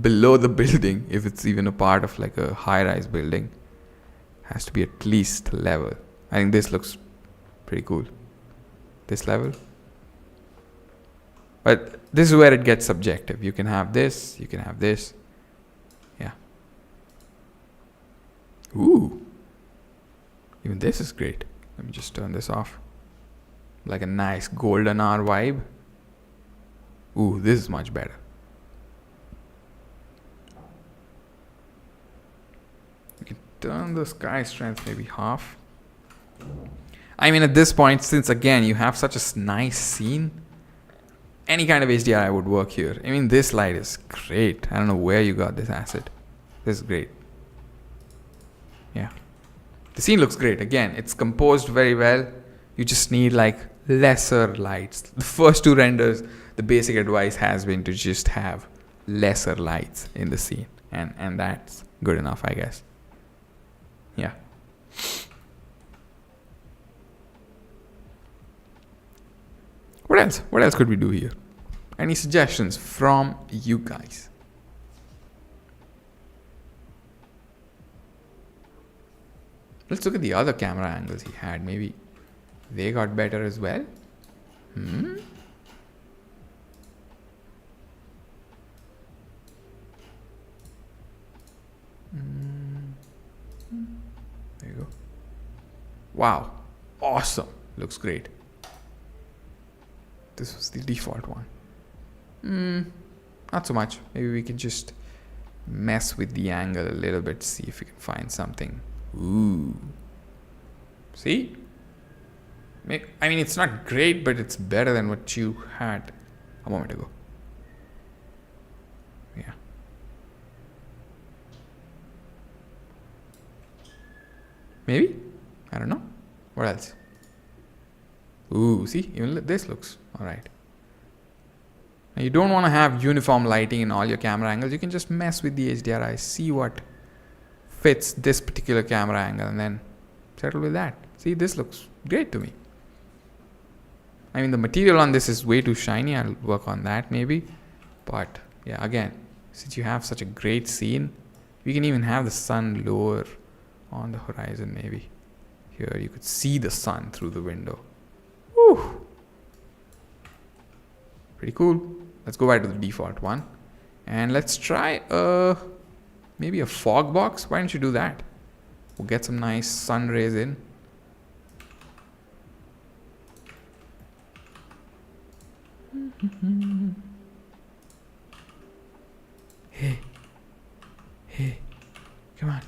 below the building if it's even a part of like a high-rise building. Has to be at least level. I think this looks pretty cool. This level. But this is where it gets subjective. You can have this, you can have this. Yeah. Ooh. Even this is great. Let me just turn this off. Like a nice golden hour vibe. Ooh, this is much better. You can turn the sky strength maybe half. I mean, at this point, since again you have such a nice scene, any kind of HDRI would work here. I mean, this light is great. I don't know where you got this asset. This is great. Yeah. The scene looks great. Again, it's composed very well. You just need like lesser lights. The first two renders, the basic advice has been to just have lesser lights in the scene. And that's good enough, I guess. Yeah. What else? What else could we do here? Any suggestions from you guys? Let's look at the other camera angles he had. Maybe they got better as well. There you go. Wow. Awesome. Looks great. This was the default one. Not so much. Maybe we can just mess with the angle a little bit, see if we can find something. Ooh. See? I mean, it's not great, but it's better than what you had a moment ago. Yeah. Maybe? I don't know. What else? Ooh, see? Even this looks alright. Now, you don't want to have uniform lighting in all your camera angles. You can just mess with the HDRI, see what fits this particular camera angle, and then settle with that. See, this looks great to me. I mean, the material on this is way too shiny. I'll work on that maybe. But yeah, again, since you have such a great scene, we can even have the sun lower on the horizon maybe. Here, you could see the sun through the window. Woo! Pretty cool. Let's go back to the default one. And let's try maybe a fog box. Why don't you do that? We'll get some nice sun rays in. Hey, come on.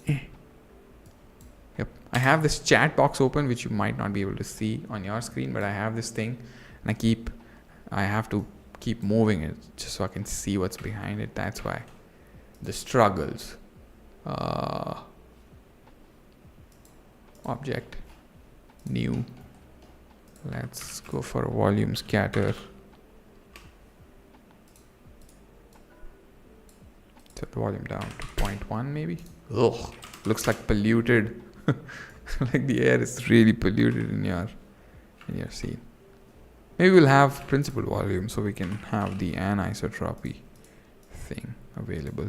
Yep, I have this chat box open, which you might not be able to see on your screen, but I have this thing, and I have to keep moving it just so I can see what's behind it. That's why the struggles. Object, new. Let's go for a volume scatter. Set the volume down to 0.1 maybe. Ugh, looks like polluted. Like the air is really polluted in your scene. Maybe we'll have principal volume so we can have the anisotropy thing available.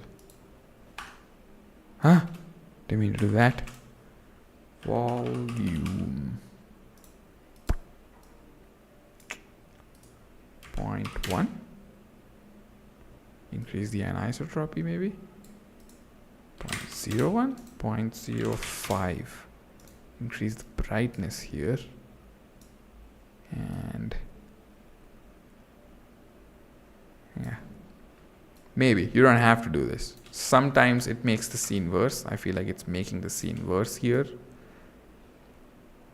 Huh? Didn't mean to do that. Volume 0.1. Increase the anisotropy maybe. 0.01, 0.05. Increase the brightness here. And yeah. Maybe. You don't have to do this. Sometimes it makes the scene worse. I feel like it's making the scene worse here.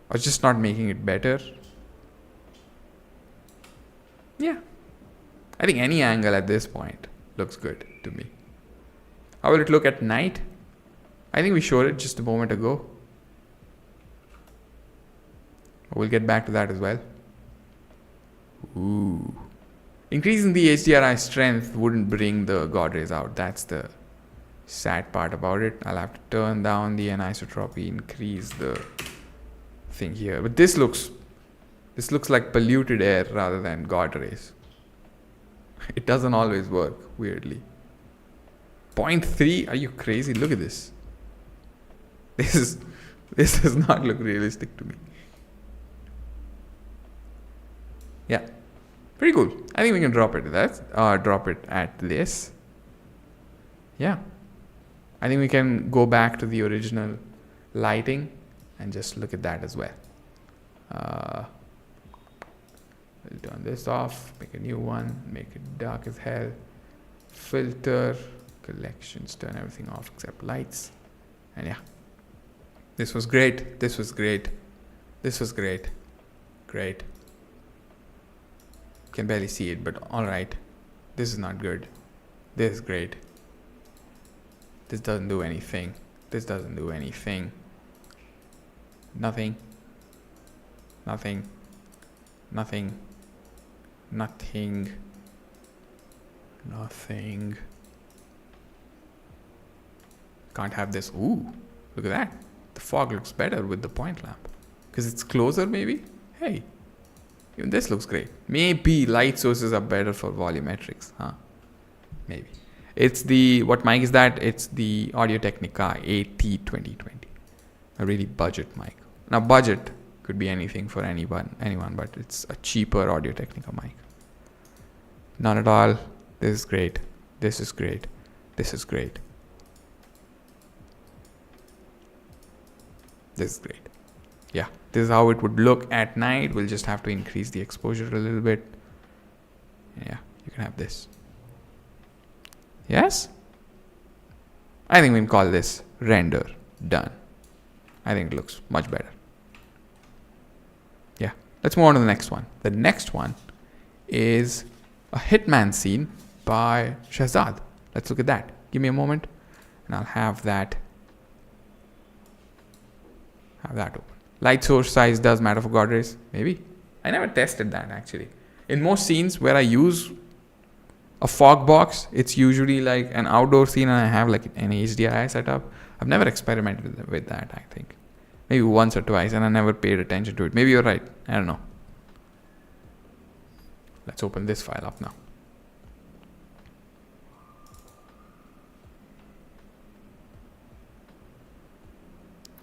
Or just not making it better. Yeah. I think any angle at this point looks good to me. How will it look at night? I think we showed it just a moment ago. We'll get back to that as well. Ooh. Increasing the HDRI strength wouldn't bring the God rays out. That's the sad part about it. I'll have to turn down the anisotropy, increase the thing here. But this looks like polluted air rather than God rays. It doesn't always work, weirdly. 0.3? Are you crazy? Look at this. This does not look realistic to me. Yeah. Pretty cool. I think we can drop it at that. Drop it at this. Yeah. I think we can go back to the original lighting and just look at that as well. We'll turn this off, make a new one, make it dark as hell. Filter, collections, turn everything off except lights. And yeah. This was great. This was great. This was great. Great. Can barely see it, but alright. This is not good. This is great. This doesn't do anything. This doesn't do anything. Nothing. Nothing. Nothing. Nothing. Nothing. Can't have this. Ooh, look at that. The fog looks better with the point lamp. Because it's closer maybe? Hey. Even this looks great. Maybe light sources are better for volumetrics, huh? Maybe. It's the, what mic is that? It's the Audio-Technica AT2020. A really budget mic. Now budget could be anything for anyone, but it's a cheaper Audio-Technica mic. Not at all. This is great. This is great. This is great. This is great. Yeah, this is how it would look at night. We'll just have to increase the exposure a little bit. Yeah, you can have this. Yes? I think we can call this render done. I think it looks much better. Yeah, let's move on to the next one. The next one is a Hitman scene by Shazad. Let's look at that. Give me a moment and I'll have that open. Light source size does matter for God rays. Maybe. I never tested that actually. In most scenes where I use a fog box, it's usually like an outdoor scene and I have like an HDRI setup. I've never experimented with that, I think. Maybe once or twice and I never paid attention to it. Maybe you're right. I don't know. Let's open this file up now.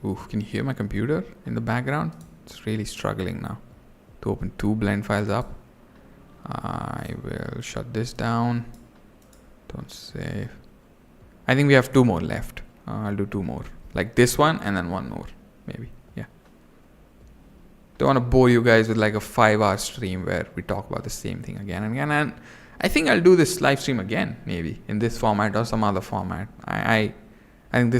Ooh, can you hear my computer in the background? It's really struggling now to open two blend files up. I will shut this down. Don't save. I think we have 2 more left. I'll do 2 more. Like this one and then 1 more. Maybe. Yeah. Don't want to bore you guys with like a 5-hour stream where we talk about the same thing again and again. And I think I'll do this live stream again, maybe in this format or some other format. I think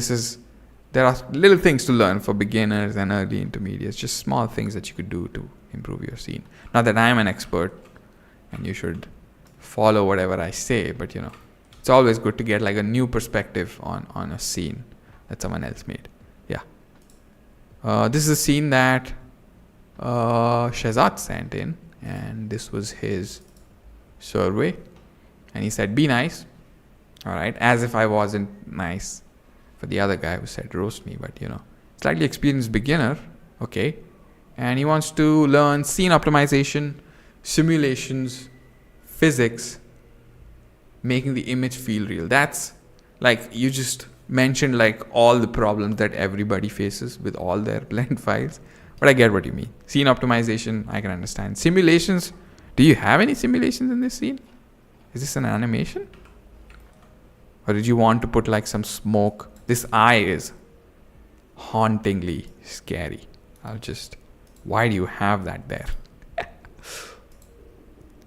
there are little things to learn for beginners and early intermediates, just small things that you could do to improve your scene. Not that I'm an expert and you should follow whatever I say, but it's always good to get like a new perspective on a scene that someone else made. Yeah. This is a scene that Shazad sent in, and this was his survey, and he said, be nice. All right. As if I wasn't nice for the other guy who said roast me, but slightly experienced beginner. Okay. And he wants to learn scene optimization, simulations, physics, making the image feel real. That's like, you just mentioned like all the problems that everybody faces with all their blend files, but I get what you mean. Scene optimization, I can understand. Simulations, do you have any simulations in this scene? Is this an animation? Or did you want to put like some smoke? This eye is hauntingly scary. Why do you have that there?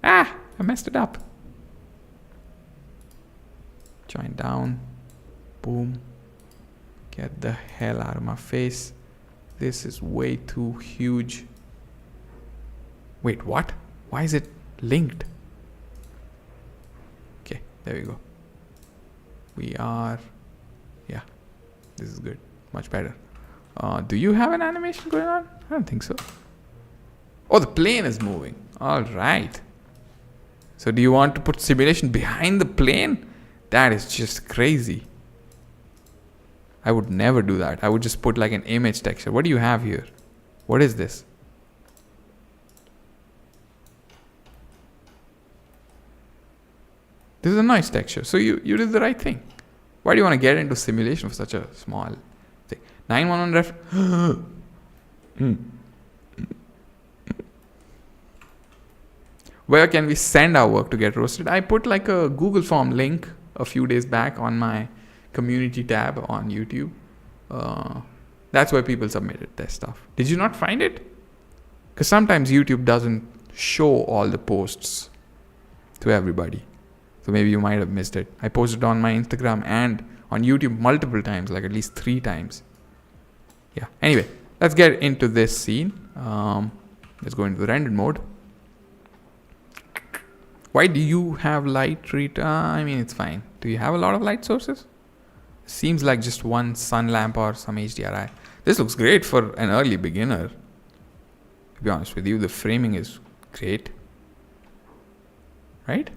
I messed it up. Join down. Boom. Get the hell out of my face. This is way too huge. Wait, what? Why is it linked? Okay, there we go. Yeah, this is good. Much better. Do you have an animation going on? I don't think so. Oh, the plane is moving. All right. So do you want to put simulation behind the plane? That is just crazy. I would never do that. I would just put like an image texture. What do you have here? What is this? This is a nice texture. So you did the right thing. Why do you want to get into simulation for such a small thing? 911 ref. Where can we send our work to get roasted? I put like a Google form link a few days back on my community tab on YouTube. That's where people submitted their stuff. Did you not find it? Because sometimes YouTube doesn't show all the posts to everybody. So maybe you might have missed it. I posted on my Instagram and on YouTube multiple times, like at least 3 times. Yeah. Anyway, let's get into this scene. Let's go into the rendered mode. Why do you have light treat? I mean, it's fine. Do you have a lot of light sources? Seems like just one sun lamp or some HDRI. This looks great for an early beginner. To be honest with you, the framing is great. Right?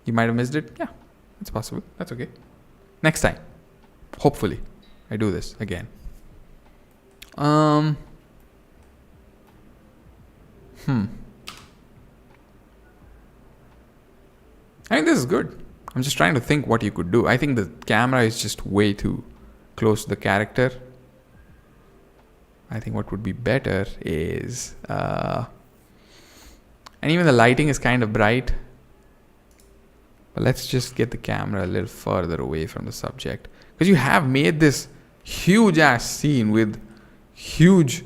You might have missed it. Yeah, it's possible. That's okay. Next time. Hopefully, I do this again. I think this is good. I'm just trying to think what you could do. I think the camera is just way too close to the character. I think what would be better is... and even the lighting is kind of bright. But let's just get the camera a little further away from the subject. Because you have made this huge ass scene with huge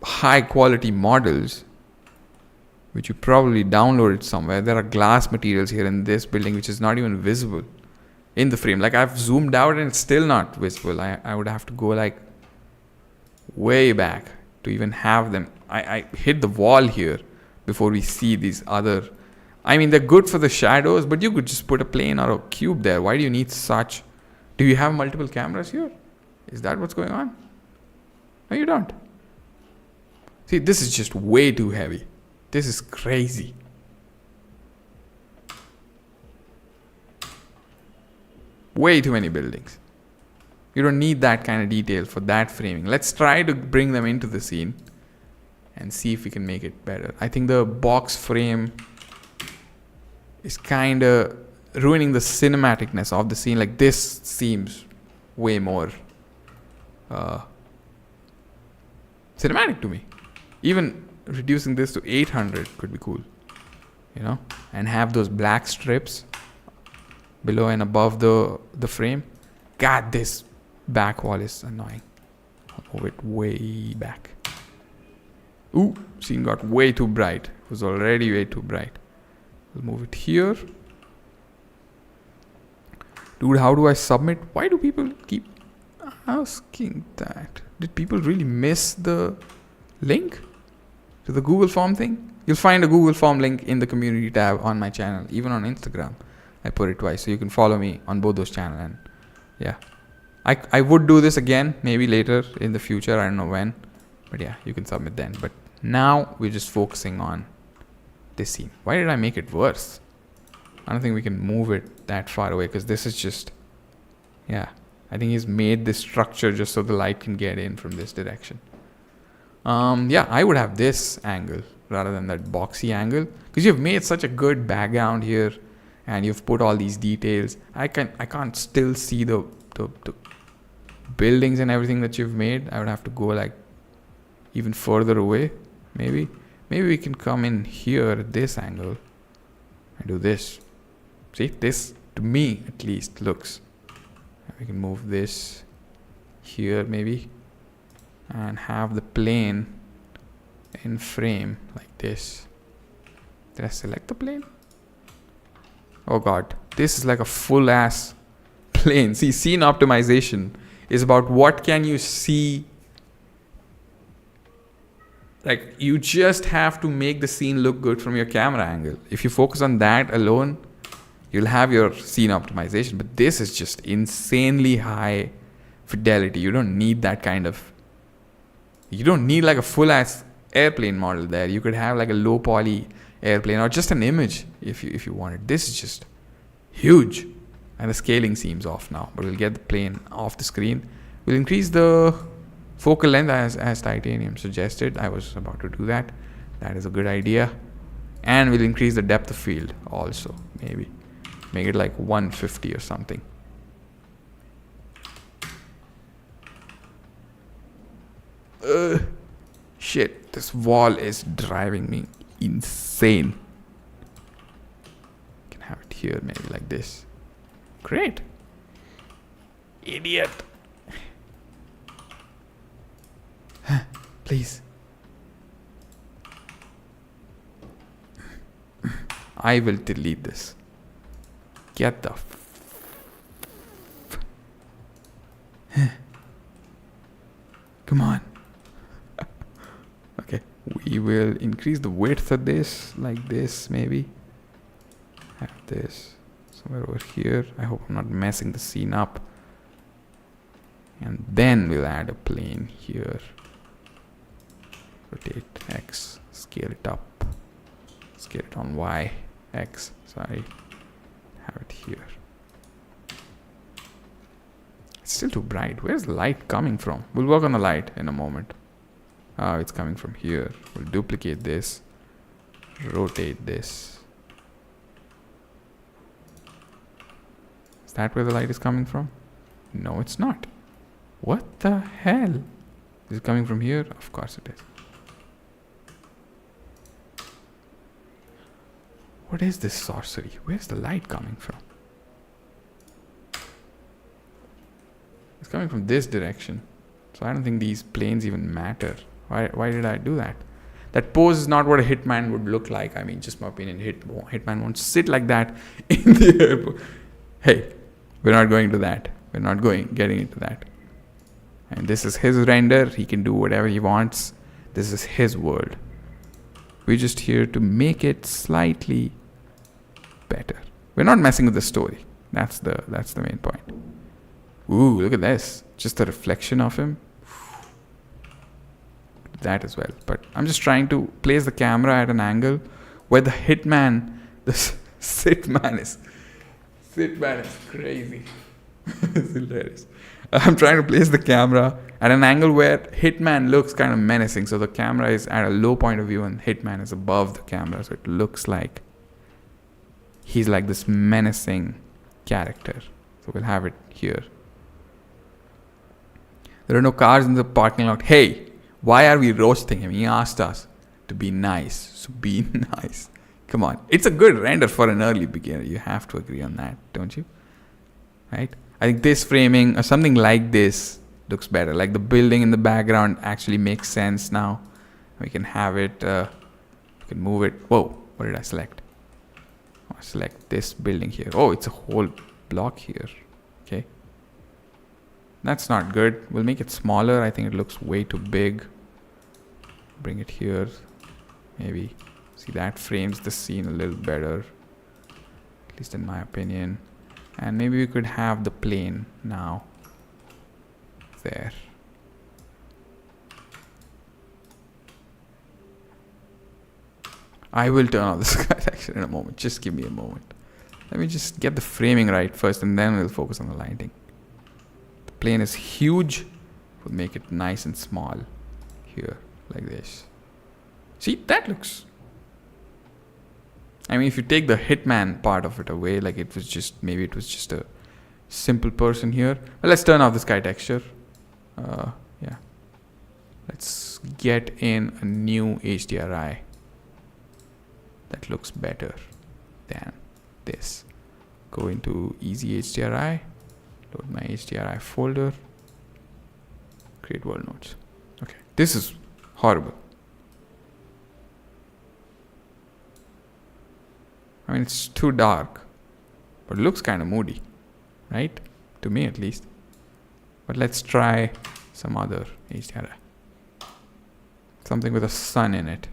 high quality models, which you probably downloaded somewhere. There are glass materials here in this building which is not even visible in the frame. Like I've zoomed out and it's still not visible. I would have to go like way back to even have them. I hit the wall here before we see these other... I mean, they're good for the shadows, but you could just put a plane or a cube there. Why do you need such... Do you have multiple cameras here? Is that what's going on? No, you don't. See, this is just way too heavy. This is crazy. Way too many buildings. You don't need that kind of detail for that framing. Let's try to bring them into the scene and see if we can make it better. I think the box frame is kind of ruining the cinematicness of the scene. Like this seems way more cinematic to me. Even reducing this to 800 could be cool, you know, and have those black strips below and above the frame. God, this back wall is annoying. I'll move it way back. Ooh, scene got way too bright. It was already way too bright. We'll move it here. Dude, how do I submit? Why do people keep asking that? Did people really miss the link to the Google form thing? You'll find a Google form link in the community tab on my channel, even on Instagram. I put it twice, so you can follow me on both those channels. And yeah, I would do this again, maybe later in the future. I don't know when, but yeah, you can submit then. But now we're just focusing on this scene. Why did I make it worse? I don't think we can move it that far away, because this is just, yeah, I think he's made this structure just so the light can get in from this direction. Yeah, I would have this angle rather than that boxy angle, because you've made such a good background here and you've put all these details. I can't still see the buildings and everything that you've made. I would have to go like even further away. Maybe we can come in here at this angle and do this. See, this to me at least looks. We can move this here maybe and have the plane in frame like this. Did I select the plane? Oh god, this is like a full ass plane. See, scene optimization is about what can you see. Like, you just have to make the scene look good from your camera angle. If you focus on that alone, you'll have your scene optimization. But this is just insanely high fidelity. You don't need that kind of... You don't need like a full-ass airplane model there. You could have like a low-poly airplane or just an image if you wanted. This is just huge. And the scaling seems off now. But we'll get the plane off the screen. We'll increase the focal length as Titanium suggested. I was about to do that. That is a good idea. And we'll increase the depth of field also, maybe. Make it like 150 or something. Shit, this wall is driving me insane. Can have it here, maybe like this. Great. Idiot. Please. I will delete this. Get the come on. Okay, we will increase the width of this like this maybe. Have this somewhere over here. I hope I'm not messing the scene up. And then we'll add a plane here. Rotate X, scale it up, scale it on Y, X, sorry, have it here. It's still too bright. Where's the light coming from? We'll work on the light in a moment. Oh, it's coming from here. We'll duplicate this, rotate this. Is that where the light is coming from? No, it's not. What the hell? Is it coming from here? Of course it is. What is this sorcery? Where's the light coming from? It's coming from this direction. So I don't think these planes even matter. Why did I do that? That pose is not what a hitman would look like. I mean, just my opinion. Hitman won't sit like that in the airport. Hey, we're not going to that. We're not getting into that. And this is his render. He can do whatever he wants. This is his world. We're just here to make it slightly better. We're not messing with the story. That's the main point. Ooh, look at this. Just the reflection of him. That as well. But I'm just trying to place the camera at an angle where the hitman, the Sitman is crazy. It's hilarious. I'm trying to place the camera at an angle where Hitman looks kind of menacing. So the camera is at a low point of view and Hitman is above the camera. So it looks like he's like this menacing character. So we'll have it here. There are no cars in the parking lot. Hey, why are we roasting him? He asked us. to be nice. So be nice. Come on. It's a good render for an early beginner. You have to agree on that, don't you? Right? I think this framing or something like this looks better. Like the building in the background actually makes sense now. We can have it, we can move it. Whoa, what did I select? Oh, select this building here. Oh, it's a whole block here. Okay. That's not good. We'll make it smaller. I think it looks way too big. Bring it here. Maybe. See, that frames the scene a little better. At least in my opinion. And maybe we could have the plane now. There. I will turn on the sky texture in a moment. Just give me a moment. Let me just get the framing right first and then we'll focus on the lighting. The plane is huge. We'll make it nice and small here, like this. See, that looks... I mean, if you take the hitman part of it away, like it was just, maybe it was just a simple person here. Well, let's turn off the sky texture. Yeah. Let's get in a new HDRI. That looks better than this. Go into easy HDRI. Load my HDRI folder. Create world nodes. Okay. This is horrible. I mean, it's too dark, but it looks kind of moody, right? To me, at least. But let's try some other HDRI. Something with a sun in it.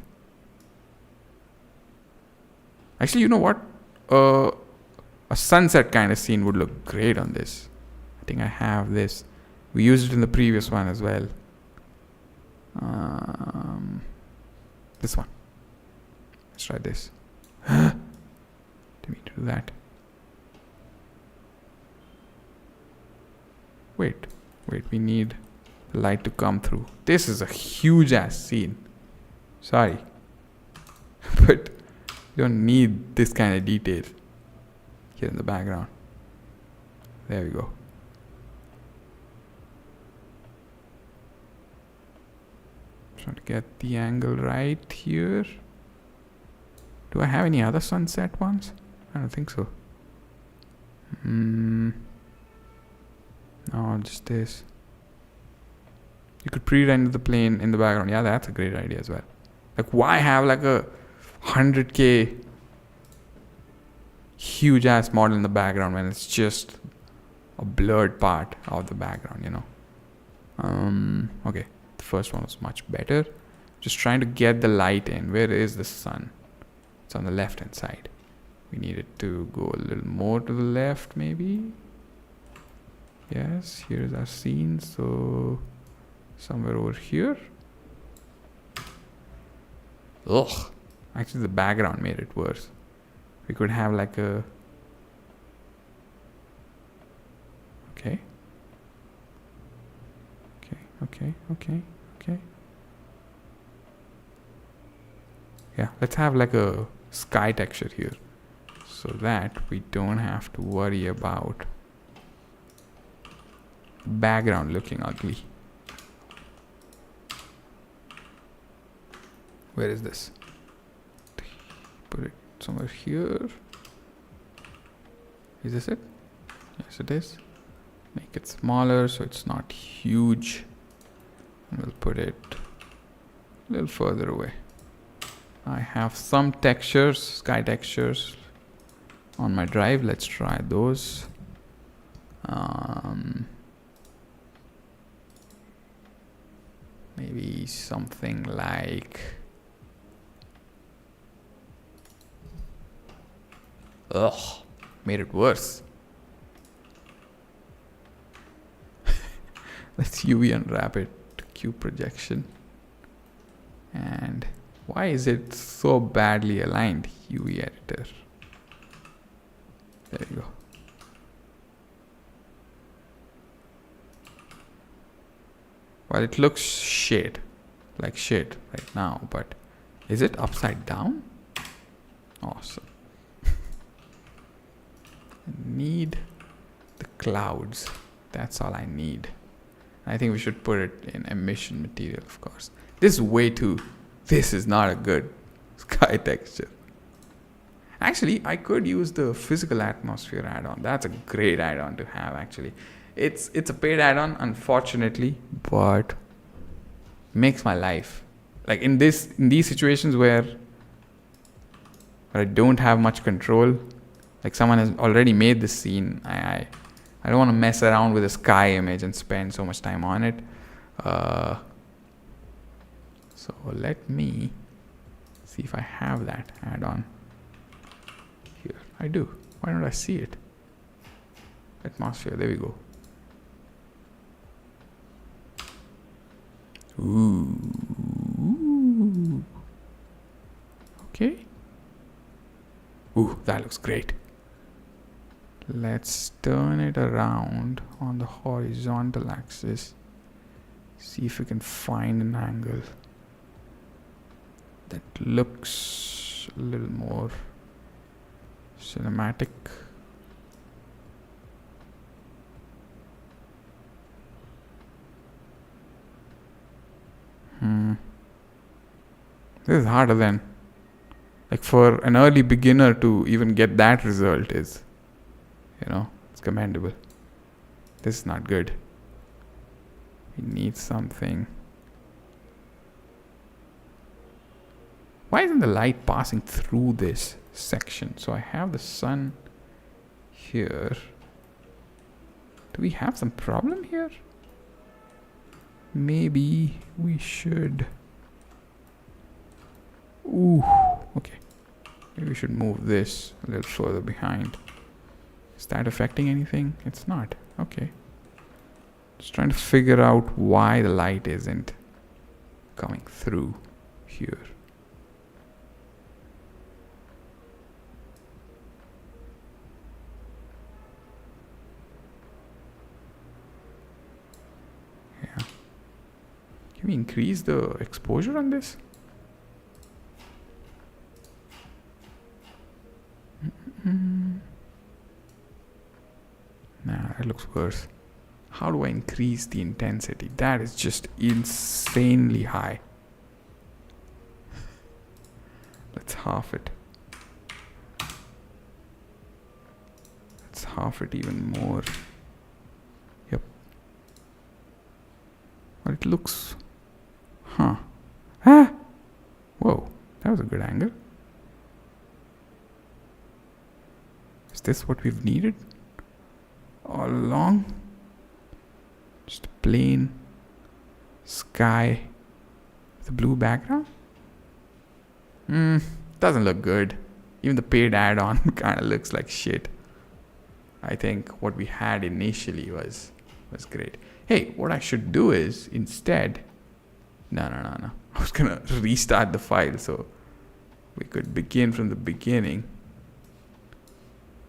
Actually, you know what? A sunset kind of scene would look great on this. I think I have this. We used it in the previous one as well. This one. Let's try this. Didn't mean to do that. Wait, we need the light to come through. This is a huge ass scene. Sorry. But you don't need this kind of detail here in the background. There we go. Trying to get the angle right here. Do I have any other sunset ones? I don't think so. No, just this. You could pre-render the plane in the background. Yeah, that's a great idea as well. Like, why have like a 100K huge ass model in the background when it's just a blurred part of the background, you know? Okay, the first one was much better. Just trying to get the light in. Where is the sun? It's on the left hand side. We need it to go a little more to the left, maybe. Yes, here's our scene. So somewhere over here. Ugh. Actually, the background made it worse. We could have like a... Okay. Okay. Yeah, let's have like a sky texture here. So that we don't have to worry about background looking ugly. Where is this? Put it somewhere here. Is this it? Yes, it is. Make it smaller so it's not huge. And we'll put it a little further away. I have some textures, sky textures on my drive. Let's try those. Maybe something like... Ugh, made it worse. Let's UV unwrap it to cube projection. And why is it so badly aligned? UV editor. There you go. Well, it looks shit, like shit right now, but is it upside down? Awesome. I need the clouds. That's all I need. I think we should put it in emission material, of course. This is way too This is not a good sky texture. Actually, I could use the physical atmosphere add-on. That's a great add-on to have, actually. It's a paid add-on, unfortunately, but makes my life. Like in these situations where I don't have much control, like someone has already made this scene, I don't want to mess around with a sky image and spend so much time on it. So let me see if I have that add-on. Here, I do. Why don't I see it? Atmosphere, there we go. Ooh. Okay. Ooh, that looks great. Let's turn it around on the horizontal axis. See if we can find an angle that looks a little more cinematic. This is harder than, like, for an early beginner to even get that result is, it's commendable. This is not good. We need something. Why isn't the light passing through this section? So I have the sun here. Do we have some problem here? Maybe we should. Ooh, okay. Maybe we should move this a little further behind. Is that affecting anything? It's not. Okay. Just trying to figure out why the light isn't coming through here. Yeah. Can we increase the exposure on this? Nah, that looks worse. How do I increase the intensity? That is just insanely high. Let's half it. Let's half it even more. Yep. Well, it looks... Huh. Ah! Whoa, that was a good angle. Is this what we've needed all along? Just a plain sky with a blue background? Doesn't look good. Even the paid add-on kind of looks like shit. I think what we had initially was great. Hey, what I should do is instead... No. I was gonna restart the file so we could begin from the beginning.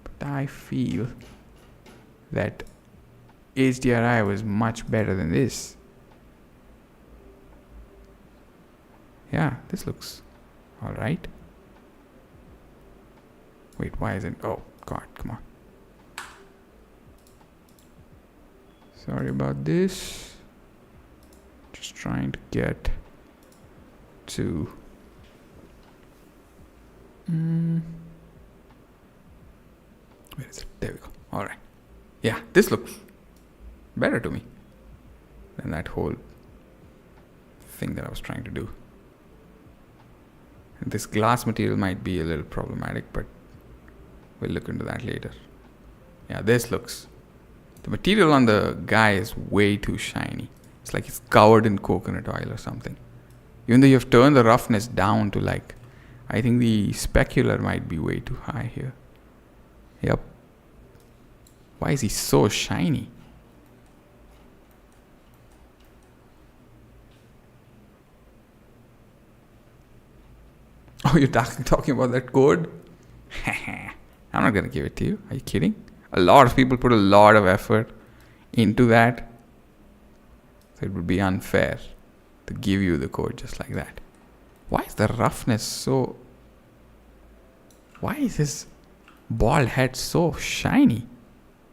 But I feel that HDRI was much better than this. Yeah, this looks alright. Wait, why isn't... Oh, God, come on. Sorry about this. Just trying to get to... Where is it? There we go. Alright. Yeah, this looks better to me than that whole thing that I was trying to do. And this glass material might be a little problematic, but we'll look into that later. Yeah, this looks... The material on the guy is way too shiny. It's like it's covered in coconut oil or something. Even though you have turned the roughness down to like... I think the specular might be way too high here. Yep. Why is he so shiny? Oh, you're talking about that code? I'm not going to give it to you. Are you kidding? A lot of people put a lot of effort into that. So it would be unfair to give you the code just like that. Why is the roughness so... Why is his bald head so shiny?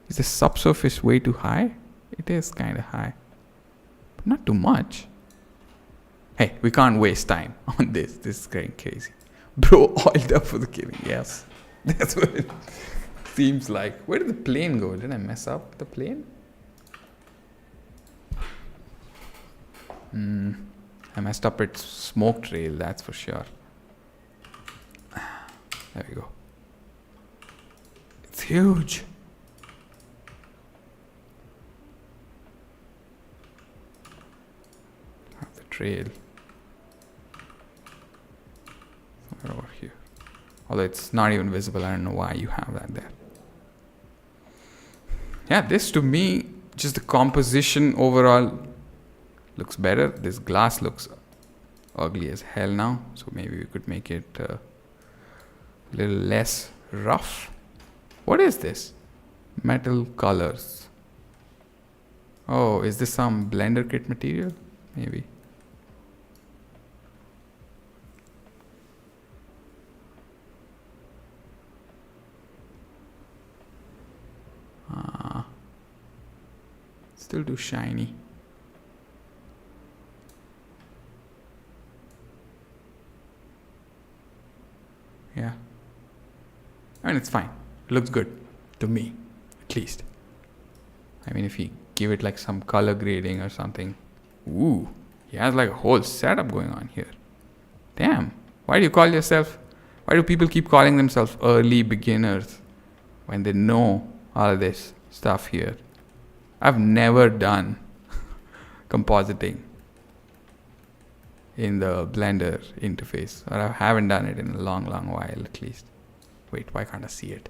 Is the subsurface way too high? It is kind of high. But not too much. Hey, we can't waste time on this. This is getting crazy. Bro, oiled up for the killing. Yes. That's what it seems like. Where did the plane go? Did I mess up the plane? I messed up its smoke trail, that's for sure. There we go. It's huge. Have the trail. Somewhere over here. Although it's not even visible, I don't know why you have that there. Yeah, this to me, just the composition overall looks better. This glass looks ugly as hell now, so maybe we could make it a little less rough. What is this? Metal colors. Oh, is this some Blender kit material? Maybe. Still too shiny. Yeah. I mean, it's fine. It looks good. To me, at least. I mean, if you give it like some color grading or something. Ooh. He has like a whole setup going on here. Damn. Why do you call yourself... Why do people keep calling themselves early beginners when they know all of this stuff here? I've never done compositing in the Blender interface, or I haven't done it in a long, long while at least. Wait, why can't I see it?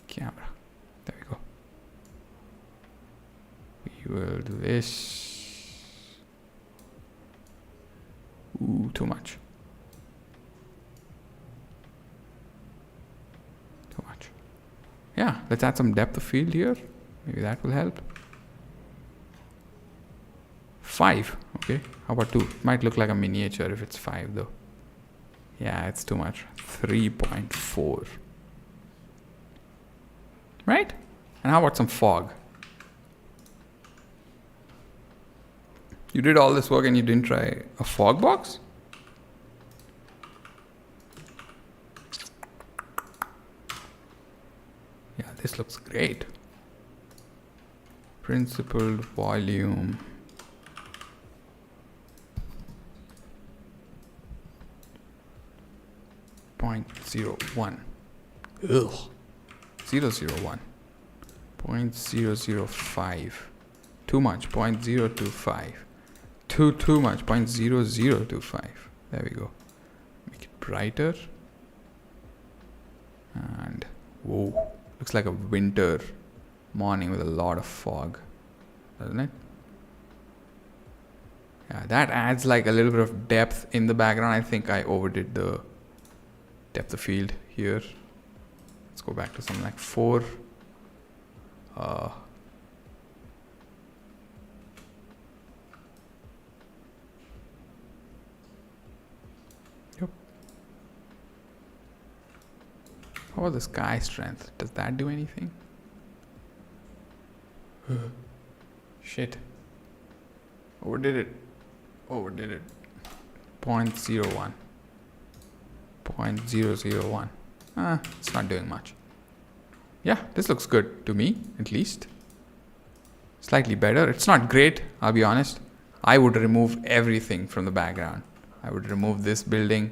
Camera. There we go. We will do this. Ooh, too much. Too much. Yeah, let's add some depth of field here. Maybe that will help. 5. Okay. How about 2? Might look like a miniature if it's 5 though. Yeah, it's too much. 3.4. Right? And how about some fog? You did all this work and you didn't try a fog box? Yeah, this looks great. Principled volume. .01. Ugh. 001. 0.005. Too much. 0.025. Too much. 0.0025. There we go. Make it brighter. And whoa. Looks like a winter morning with a lot of fog. Doesn't it? Yeah, that adds like a little bit of depth in the background. I think I overdid the depth of field here. Let's go back to something like 4. Yep. How about the sky strength? Does that do anything? Shit. Overdid it. 0.01. 0.001. It's not doing much. Yeah, this looks good to me, at least. Slightly better. It's not great, I'll be honest. I would remove everything from the background. I would remove this building.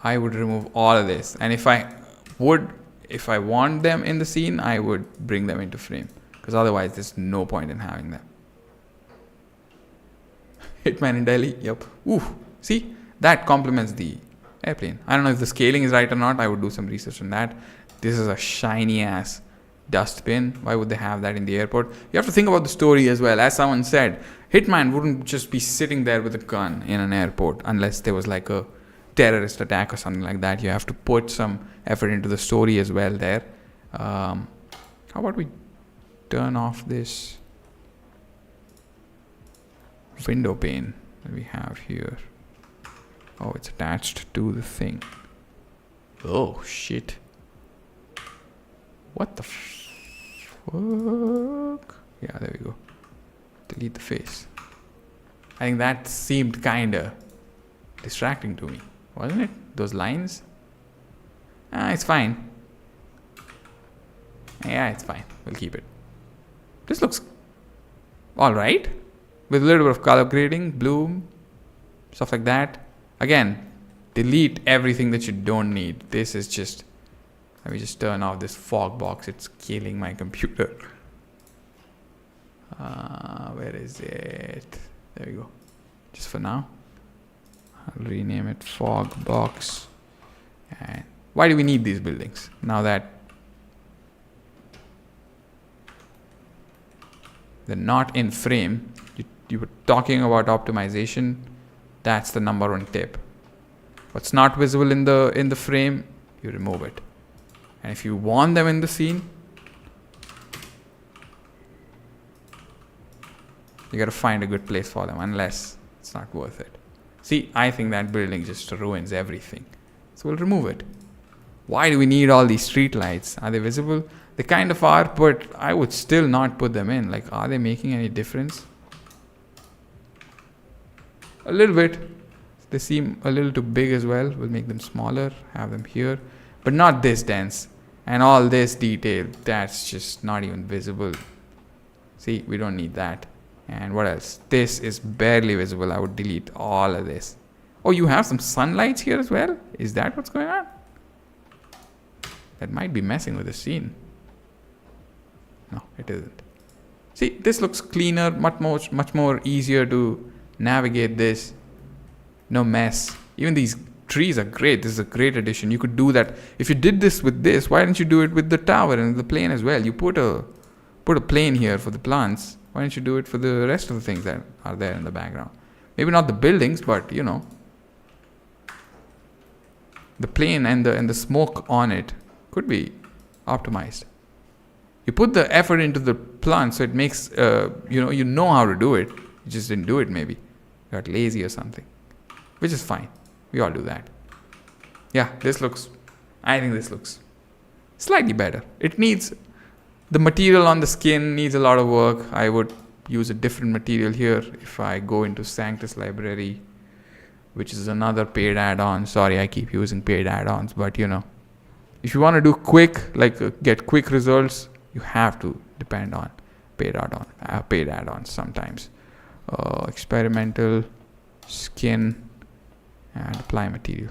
I would remove all of this. And if I want them in the scene, I would bring them into frame. Because otherwise, there's no point in having them. Hitman in Delhi, yep. Ooh, see? That complements the airplane. I don't know if the scaling is right or not. I would do some research on that. This is a shiny ass dustbin. Why would they have that in the airport? You have to think about the story as well. As someone said, Hitman wouldn't just be sitting there with a gun in an airport unless there was like a terrorist attack or something like that. You have to put some effort into the story as well there. How about we turn off this window pane that we have here? Oh, it's attached to the thing. Oh, shit. What the fuck? Yeah, there we go. Delete the face. I think that seemed kinda distracting to me, wasn't it? Those lines. It's fine. Yeah, it's fine. We'll keep it. This looks alright. With a little bit of color grading, bloom, stuff like that. Again, delete everything that you don't need. This is just... Let me just turn off this fog box. It's killing my computer. Where is it? There we go. Just for now. I'll rename it fog box. And why do we need these buildings? Now that they're not in frame, you were talking about optimization. That's the number one tip. What's not visible in the frame, you remove it. And if you want them in the scene, you gotta find a good place for them, unless it's not worth it. See, I think that building just ruins everything. So we'll remove it. Why do we need all these street lights? Are they visible? They kind of are, but I would still not put them in. Like, are they making any difference? A little bit. They seem a little too big as well. We'll make them smaller, have them here, but not this dense. And all this detail, that's just not even visible. See, we don't need that. And what else? This is barely visible. I would delete all of this. Oh, you have some sunlights here as well? Is that what's going on? That might be messing with the scene. No, it isn't. See, this looks cleaner, much more easier to navigate this. No mess. Even these trees are great. This is a great addition. You could do that. If you did this with this, why didn't you do it with the tower and the plane as well? You put a plane here for the plants. Why don't you do it for the rest of the things that are there in the background? Maybe not the buildings, but you know, the plane and the smoke on it could be optimized. You put the effort into the plant, so it makes you know how to do it. You just didn't do it. Maybe you got lazy or something, which is fine. We all do that. Yeah, I think this looks slightly better. It needs, the material on the skin needs a lot of work. I would use a different material here if I go into Sanctus library, which is another paid add-on. Sorry, I keep using paid add-ons, but you know, if you want to do quick, get quick results, you have to depend on paid add-ons sometimes. Experimental, skin, and apply material.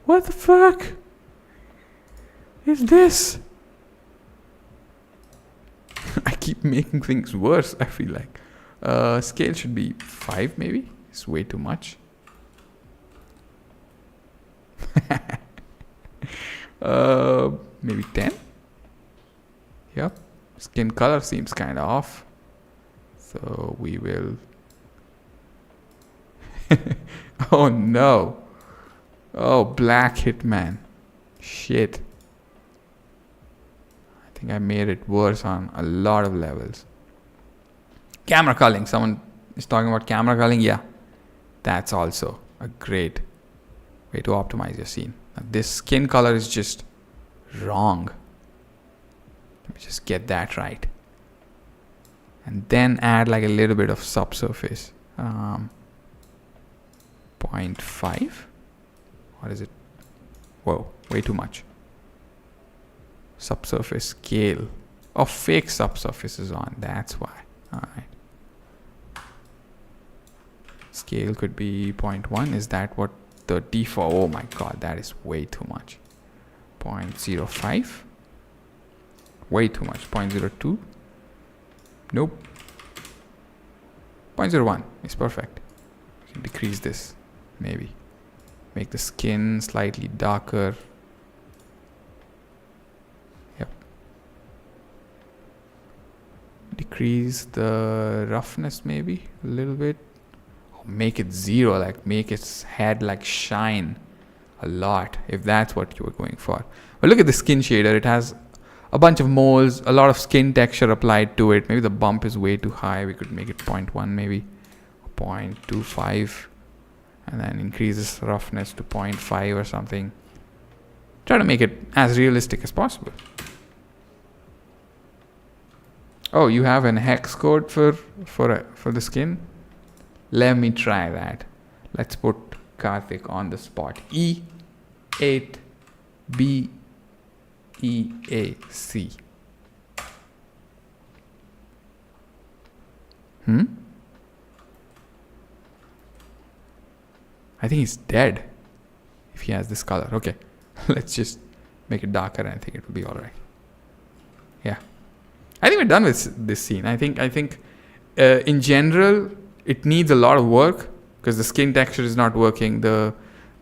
What the fuck is this? I keep making things worse, I feel like. Scale should be 5 maybe. It's way too much. Maybe 10. Yep. Skin color seems kind of off. So we will... Oh no. Oh, Black Hitman. Shit. I think I made it worse on a lot of levels. Camera culling. Someone is talking about camera culling. Yeah. That's also a great way to optimize your scene. Now, this skin color is just wrong. Let me just get that right. And then add like a little bit of subsurface. 0.5. What is it? Whoa, way too much. Subsurface scale. Oh, fake subsurface is on. That's why. Alright. Scale could be 0.1. Is that what the default? Oh my god, that is way too much. 0.05. Way too much. 0.02. Nope. 0.01 is perfect. You can decrease this, maybe. Make the skin slightly darker. Yep. Decrease the roughness maybe a little bit. Oh, make it 0, like make its head like shine a lot, if that's what you were going for. But look at the skin shader. It has a bunch of moles, a lot of skin texture applied to it. Maybe the bump is way too high. We could make it 0.1 maybe, 0.25. And then increase this roughness to 0.5 or something. Try to make it as realistic as possible. Oh, you have an hex code for the skin? Let me try that. Let's put Karthik on the spot. E8BEAC. I think he's dead if he has this color. Okay, let's just make it darker and I think it will be all right. Yeah, I think we're done with this scene. I think in general it needs a lot of work because the skin texture is not working. The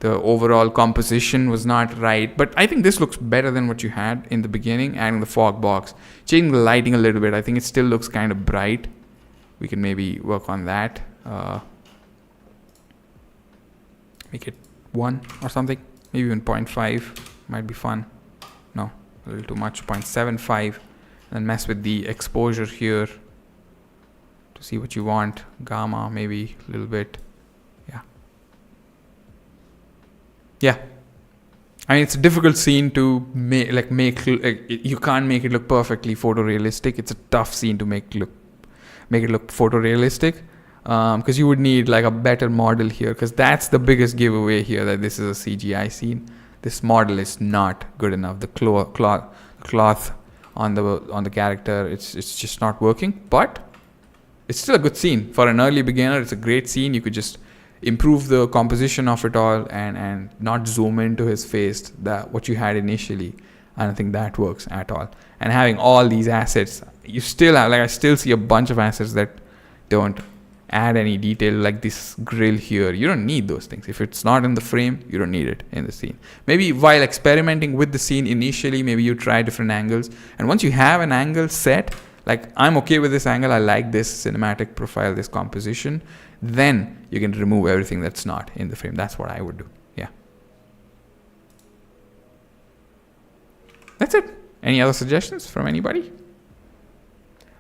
overall composition was not right, but I think this looks better than what you had in the beginning. Adding the fog box, changing the lighting a little bit. I think it still looks kind of bright. We can maybe work on that. Make it 1 or something. Maybe even 0.5 might be fun. No, a little too much. 0.75. And mess with the exposure here to see what you want. Gamma, maybe a little bit. Yeah. I mean, it's a difficult scene to make. You can't make it look perfectly photorealistic. It's a tough scene to make it look photorealistic. Because you would need like a better model here, because that's the biggest giveaway here, that this is a CGI scene. This model is not good enough. The cloth on the character, it's just not working. But it's still a good scene for an early beginner. It's a great scene. You could just improve the composition of it all and not zoom into his face what you had initially. I don't think that works at all. And having all these assets, you still have, I still see a bunch of assets that don't add any detail, like this grill here. You don't need those things. If it's not in the frame, you don't need it in the scene. Maybe while experimenting with the scene initially, maybe you try different angles, and once you have an angle set, like I'm okay with this angle, I like this cinematic profile, this composition, then you can remove everything that's not in the frame. That's what I would do. Yeah, that's it. Any other suggestions from anybody?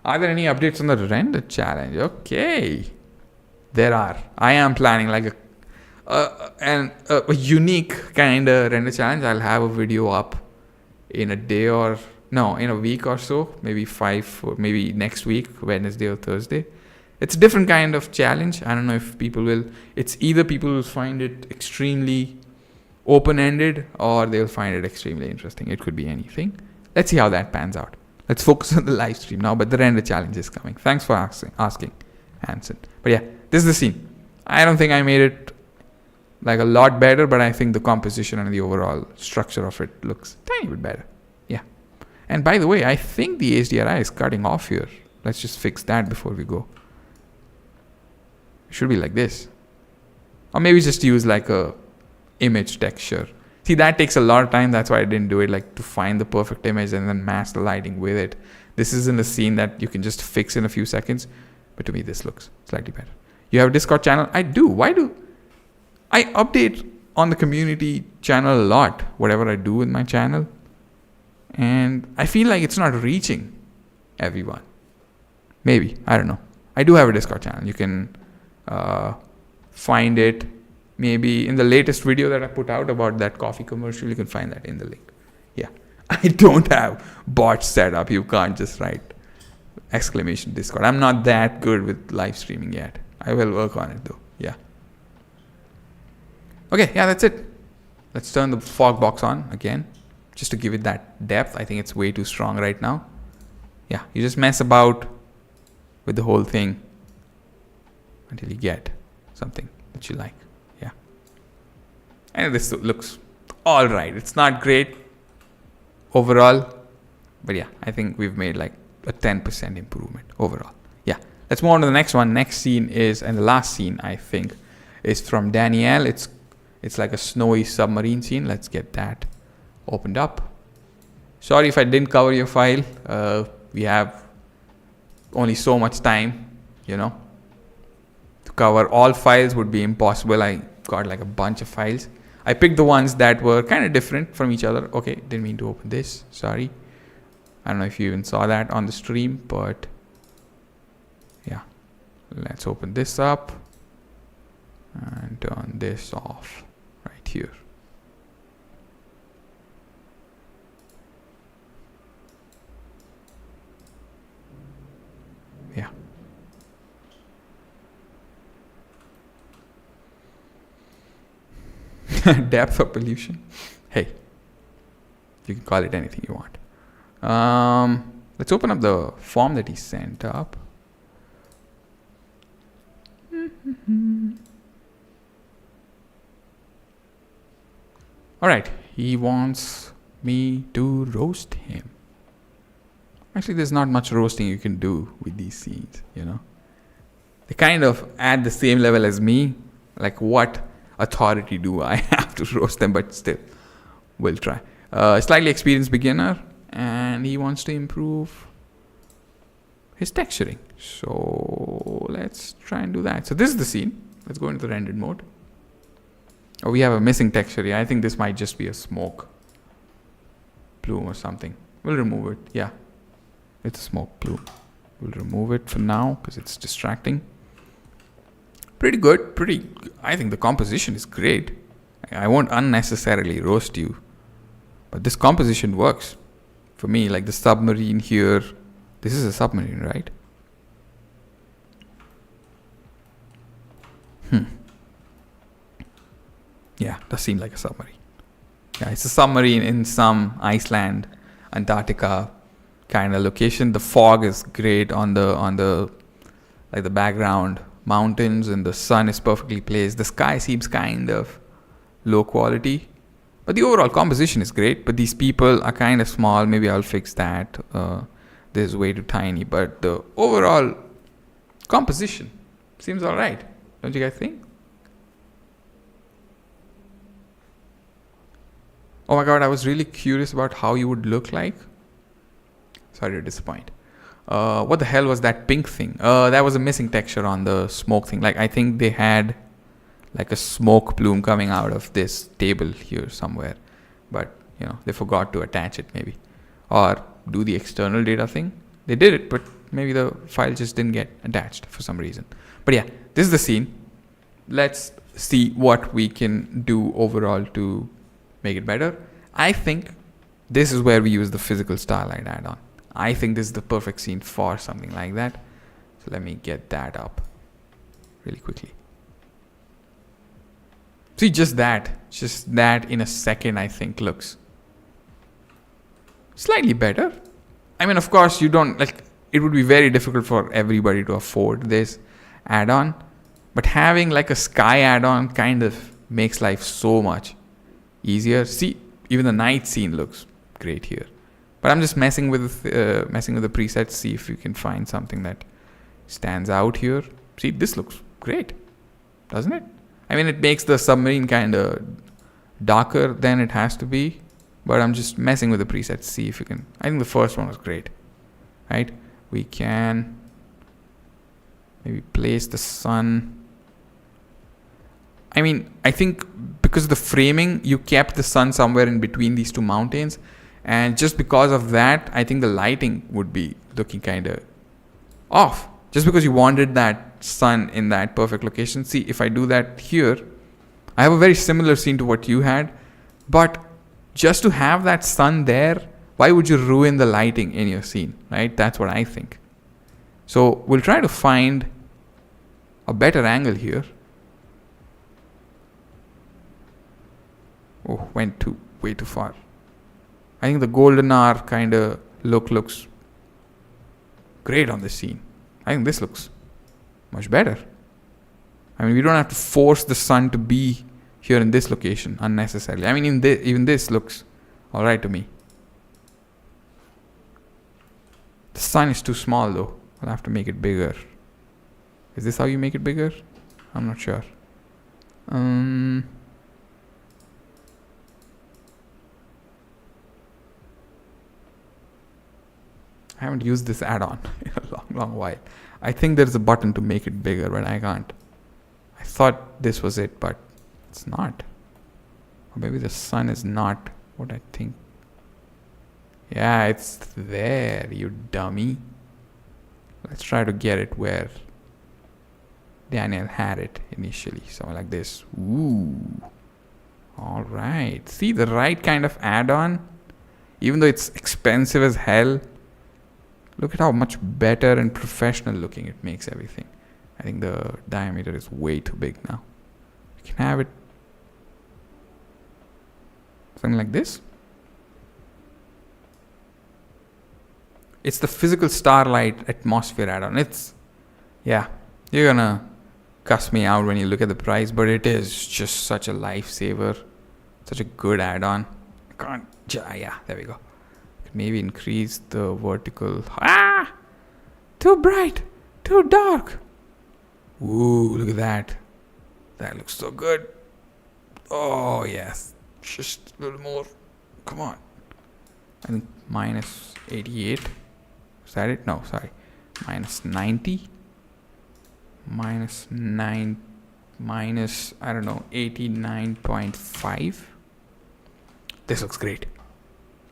Are there any updates on the render challenge? Okay, there are. I am planning like a unique kind of render challenge. I'll have a video up in a week or so, maybe maybe next week, Wednesday or Thursday. It's a different kind of challenge. I don't know if people will. It's either people will find it extremely open-ended or they'll find it extremely interesting. It could be anything. Let's see how that pans out. Let's focus on the live stream now, but the render challenge is coming. Thanks for asking, Hanson. But yeah, this is the scene. I don't think I made it like a lot better, but I think the composition and the overall structure of it looks a tiny bit better. Yeah. And by the way, I think the HDRI is cutting off here. Let's just fix that before we go. It should be like this. Or maybe just use like a image texture. See, that takes a lot of time. That's why I didn't do it, like to find the perfect image and then mask the lighting with it. This isn't a scene that you can just fix in a few seconds. But to me, this looks slightly better. You have a Discord channel? I do. Why do I update on the community channel a lot, whatever I do with my channel? And I feel like it's not reaching everyone. Maybe. I don't know. I do have a Discord channel. You can find it. Maybe in the latest video that I put out about that coffee commercial, you can find that in the link. Yeah. I don't have bots set up. You can't just write !Discord. I'm not that good with live streaming yet. I will work on it though. Yeah. Okay. Yeah, that's it. Let's turn the fog box on again, just to give it that depth. I think it's way too strong right now. Yeah. You just mess about with the whole thing until you get something that you like. And this looks all right. It's not great overall, but yeah, I think we've made like a 10% improvement overall. Yeah, let's move on to the next one. Next scene is, and the last scene I think is from Danielle. It's like a snowy submarine scene. Let's get that opened up. Sorry if I didn't cover your file. We have only so much time, to cover all files would be impossible. I got like a bunch of files. I picked the ones that were kind of different from each other. Okay, didn't mean to open this. Sorry. I don't know if you even saw that on the stream, but yeah. Let's open this up and turn this off right here. Depth of pollution. Hey, you can call it anything you want. Let's open up the form that he sent up. All right, he wants me to roast him. Actually, there's not much roasting you can do with these scenes, you know. They kind of at the same level as me. Like, what authority do I have to roast them? But still, we'll try. Slightly experienced beginner, and he wants to improve his texturing. So let's try and do that. So this is the scene. Let's go into the rendered mode. Oh, we have a missing texture here. I think this might just be a smoke plume or something. We'll remove it. Yeah, it's a smoke plume. We'll remove it for now because it's distracting. Pretty good. I think the composition is great. I won't unnecessarily roast you, but this composition works for me. Like the submarine here. This is a submarine, right? Yeah, does seem like a submarine. Yeah, it's a submarine in some Iceland, Antarctica kind of location. The fog is great on the like the background mountains, and the sun is perfectly placed. The sky seems kind of low quality, but the overall composition is great. But these people are kind of small. Maybe I'll fix that. This is way too tiny, but the overall composition seems all right. Don't you guys think? Oh my god, I was really curious about how you would look like. Sorry to disappoint. What the hell was that pink thing? That was a missing texture on the smoke thing. Like, I think they had like a smoke plume coming out of this table here somewhere. But, you know, they forgot to attach it maybe. Or do the external data thing. They did it, but maybe the file just didn't get attached for some reason. But yeah, this is the scene. Let's see what we can do overall to make it better. I think this is where we use the physical starlight add-on. I think this is the perfect scene for something like that. So let me get that up really quickly. See, just that in a second, I think looks slightly better. I mean, of course, you don't like, it would be very difficult for everybody to afford this add-on, but having like a sky add-on kind of makes life so much easier. See, even the night scene looks great here. But I'm just messing with the presets, see if you can find something that stands out here. See, this looks great, doesn't it? I mean, it makes the submarine kind of darker than it has to be, but I'm just messing with the presets, see if you can. I think the first one was great, right? We can maybe place the sun. I mean, I think because of the framing, you kept the sun somewhere in between these two mountains. And just because of that, I think the lighting would be looking kind of off. Just because you wanted that sun in that perfect location. See, if I do that here, I have a very similar scene to what you had. But just to have that sun there, why would you ruin the lighting in your scene, right? That's what I think. So we'll try to find a better angle here. Oh, went way too far. I think the golden hour kind of looks great on this scene. I think this looks much better. I mean, we don't have to force the sun to be here in this location unnecessarily. I mean, even this looks all right to me. The sun is too small though. I'll have to make it bigger. Is this how you make it bigger? I'm not sure. I haven't used this add-on in a long while. I think there's a button to make it bigger, but I can't. I thought this was it, but it's not. Or maybe the sun is not what I think. Yeah, it's there, you dummy. Let's try to get it where Danielle had it initially. Something like this. Ooh. All right. See, the right kind of add-on, even though it's expensive as hell, look at how much better and professional looking it makes everything. I think the diameter is way too big now. We can have it Something like this. It's the physical starlight atmosphere add-on. It's, yeah, you're gonna cuss me out when you look at the price, but it is just such a lifesaver. Such a good add-on. I can't, yeah, there we go. Maybe increase the vertical. Ah! Too bright, too dark. Ooh, look at that. That looks so good. Oh, yes. Just a little more. Come on. I think minus 88. Is that it? No, sorry. Minus 90. Minus 9. Minus, I don't know, 89.5. This looks great.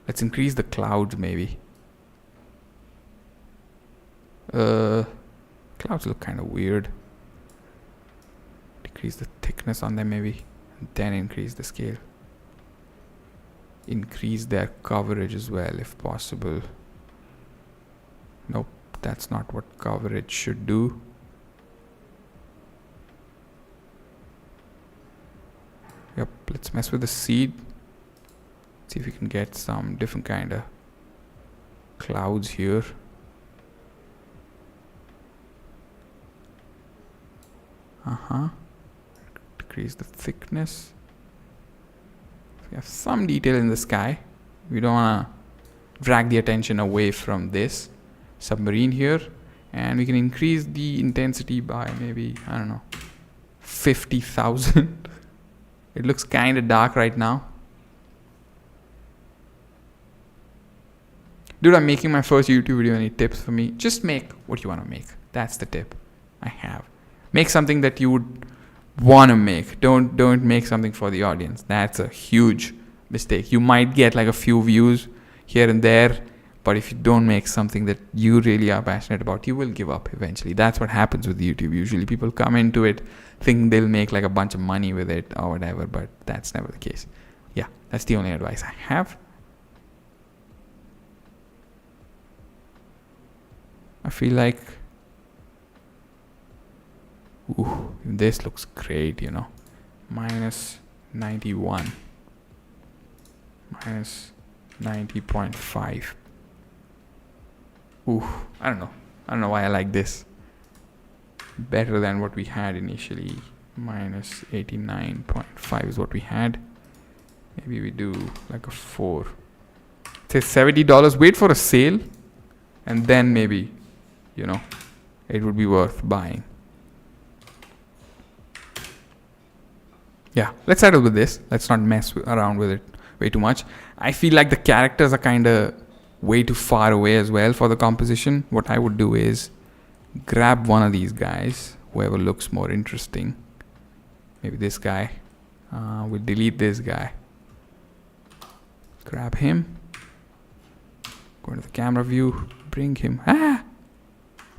Let's increase the clouds maybe. Clouds look kind of weird. Decrease the thickness on them maybe. And then increase the scale. Increase their coverage as well if possible. Nope, that's not what coverage should do. Yep, let's mess with the seed. See if we can get some different kind of clouds here. Decrease the thickness. We have some detail in the sky. We don't want to drag the attention away from this submarine here, and we can increase the intensity by maybe, I don't know, 50,000. It looks kind of dark right now. Dude, I'm making my first YouTube video. Any tips for me? Just make what you want to make. That's the tip I have. Make something that you would want to make. Don't make something for the audience. That's a huge mistake. You might get like a few views here and there, but if you don't make something that you really are passionate about, you will give up eventually. That's what happens with YouTube. Usually people come into it, think they'll make like a bunch of money with it or whatever, but that's never the case. Yeah, that's the only advice I have. I feel like, ooh, this looks great, you know. Minus 91. Minus 90.5. Ooh, I don't know. I don't know why I like this. Better than what we had initially. Minus 89.5 is what we had. Maybe we do like a 4. It says $70. Wait for a sale. And then maybe, you know, it would be worth buying. Yeah, let's settle with this. Let's not mess around with it way too much. I feel like the characters are kind of way too far away as well for the composition. What I would do is grab one of these guys, whoever looks more interesting. Maybe this guy. We'll delete this guy. Grab him. Go into the camera view. Bring him. Ah!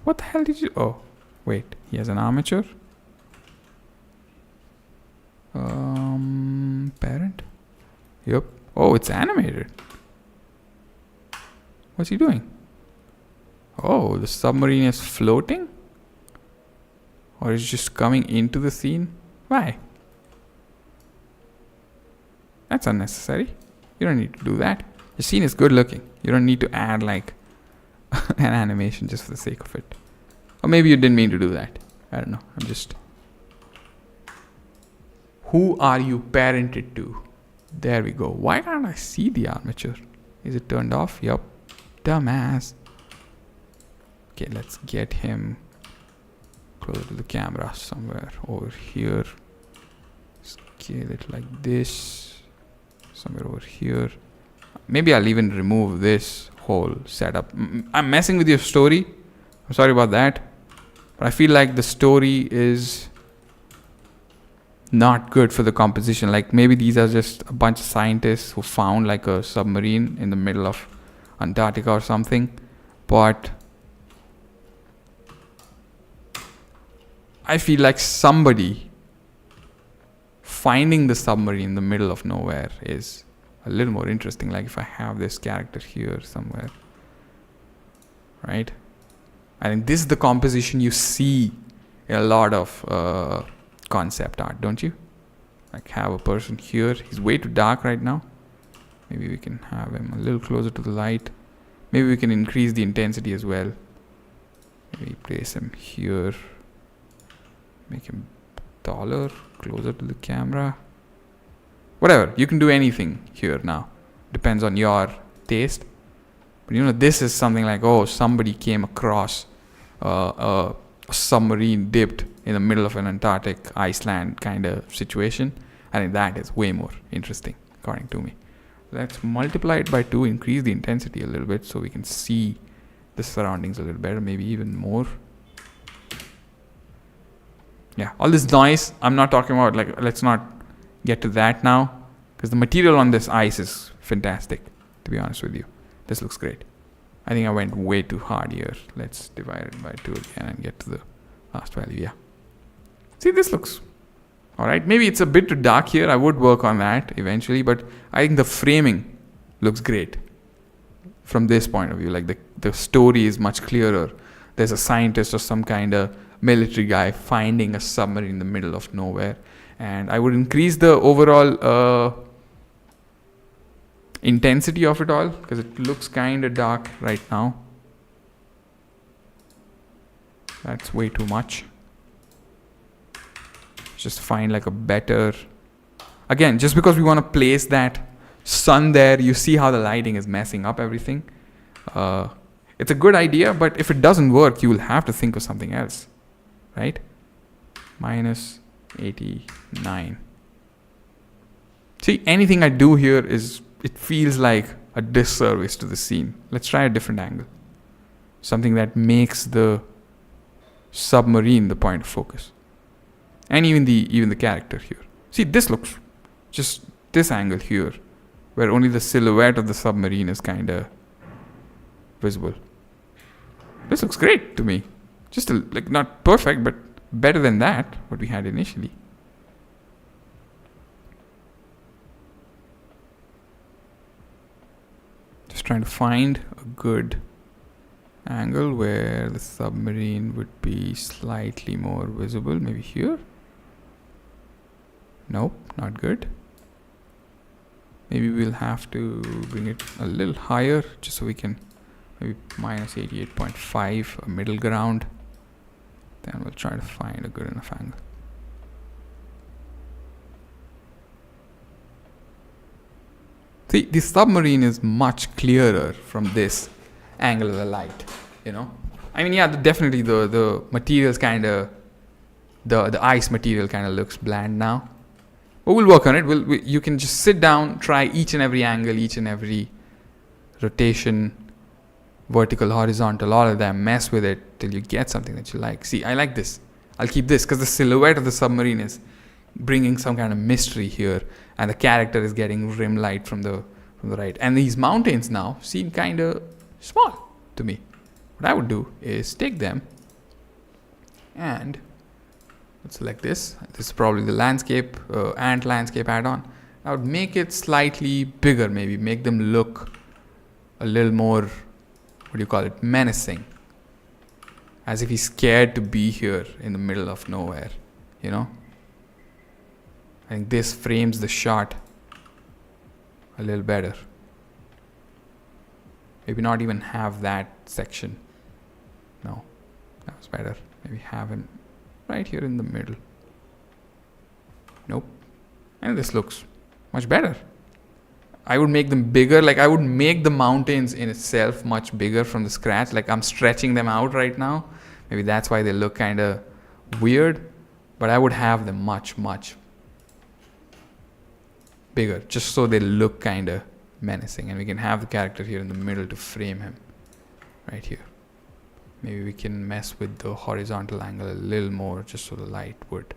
What the hell did you... Oh, wait. He has an armature. Parent. Yep. Oh, it's animated. What's he doing? Oh, the submarine is floating? Or is just coming into the scene? Why? That's unnecessary. You don't need to do that. The scene is good looking. You don't need to add like an animation just for the sake of it. Or maybe you didn't mean to do that. I don't know. I'm just... Who are you parented to? There we go. Why can't I see the armature? Is it turned off? Yup. Dumbass. Okay, let's get closer to the camera somewhere over here. Scale it like this. Somewhere over here. Maybe I'll even remove this whole setup. I'm messing with your story. I'm sorry about that. But I feel like the story is not good for the composition. Like maybe these are just a bunch of scientists who found like a submarine in the middle of Antarctica or something. But I feel like somebody finding the submarine in the middle of nowhere is a little more interesting. Like if I have this character here somewhere, right? I think this is the composition you see in a lot of concept art, don't you? Like have a person here. He's way too dark right now. Maybe we can have him a little closer to the light. Maybe we can increase the intensity as well. Maybe place him here. Make him taller, closer to the camera. Whatever, you can do anything here now. Depends on your taste. But you know, this is something like, oh, somebody came across a submarine dipped in the middle of an Antarctic Iceland kind of situation. I think that is way more interesting, according to me. Let's multiply it by 2, increase the intensity a little bit so we can see the surroundings a little better, maybe even more. Yeah, all this noise, I'm not talking about, like, let's not get to that now, because the material on this ice is fantastic, to be honest with you. This looks great. I think I went way too hard here. Let's divide it by 2 again and get to the last value. Yeah. See, this looks alright. Maybe it's a bit too dark here. I would work on that eventually, but I think the framing looks great from this point of view. Like the story is much clearer. There's a scientist or some kind of military guy finding a submarine in the middle of nowhere. And I would increase the overall intensity of it all, because it looks kind of dark right now. That's way too much. Just find like a better, again, just because we want to place that sun there, you see how the lighting is messing up everything. It's a good idea, but if it doesn't work, you will have to think of something else, right? Minus 89. See, anything I do here is, it feels like a disservice to the scene. Let's try a different angle. Something that makes the submarine the point of focus. And even the character here. See, this looks, just this angle here, where only the silhouette of the submarine is kind of visible. This looks great to me. Just like not perfect, but better than that, what we had initially. Just trying to find a good angle where the submarine would be slightly more visible. Maybe here. Nope, not good. Maybe we'll have to bring it a little higher just so we can maybe minus 88.5, a middle ground. Then we'll try to find a good enough angle. See, the submarine is much clearer from this angle of the light, you know. I mean, yeah, definitely the materials kind of, the ice material kind of looks bland now. But we'll work on it. You can just sit down, try each and every angle, each and every rotation, vertical, horizontal, all of them, mess with it till you get something that you like. See, I like this. I'll keep this because the silhouette of the submarine is bringing some kind of mystery here, and the character is getting rim light from the right. And these mountains now seem kind of small to me. What I would do is take them and let's select this. This is probably the landscape, ant landscape add-on. I would make it slightly bigger, maybe make them look a little more, what do you call it, menacing. As if he's scared to be here in the middle of nowhere, you know. I think this frames the shot a little better. Maybe not even have that section. No, that was better. Maybe have him right here in the middle. Nope. And this looks much better. I would make them bigger. Like I would make the mountains in itself much bigger from the scratch. Like I'm stretching them out right now. Maybe that's why they look kind of weird. But I would have them much, much bigger. Just so they look kind of menacing. And we can have the character here in the middle to frame him. Right here. Maybe we can mess with the horizontal angle a little more. Just so the light would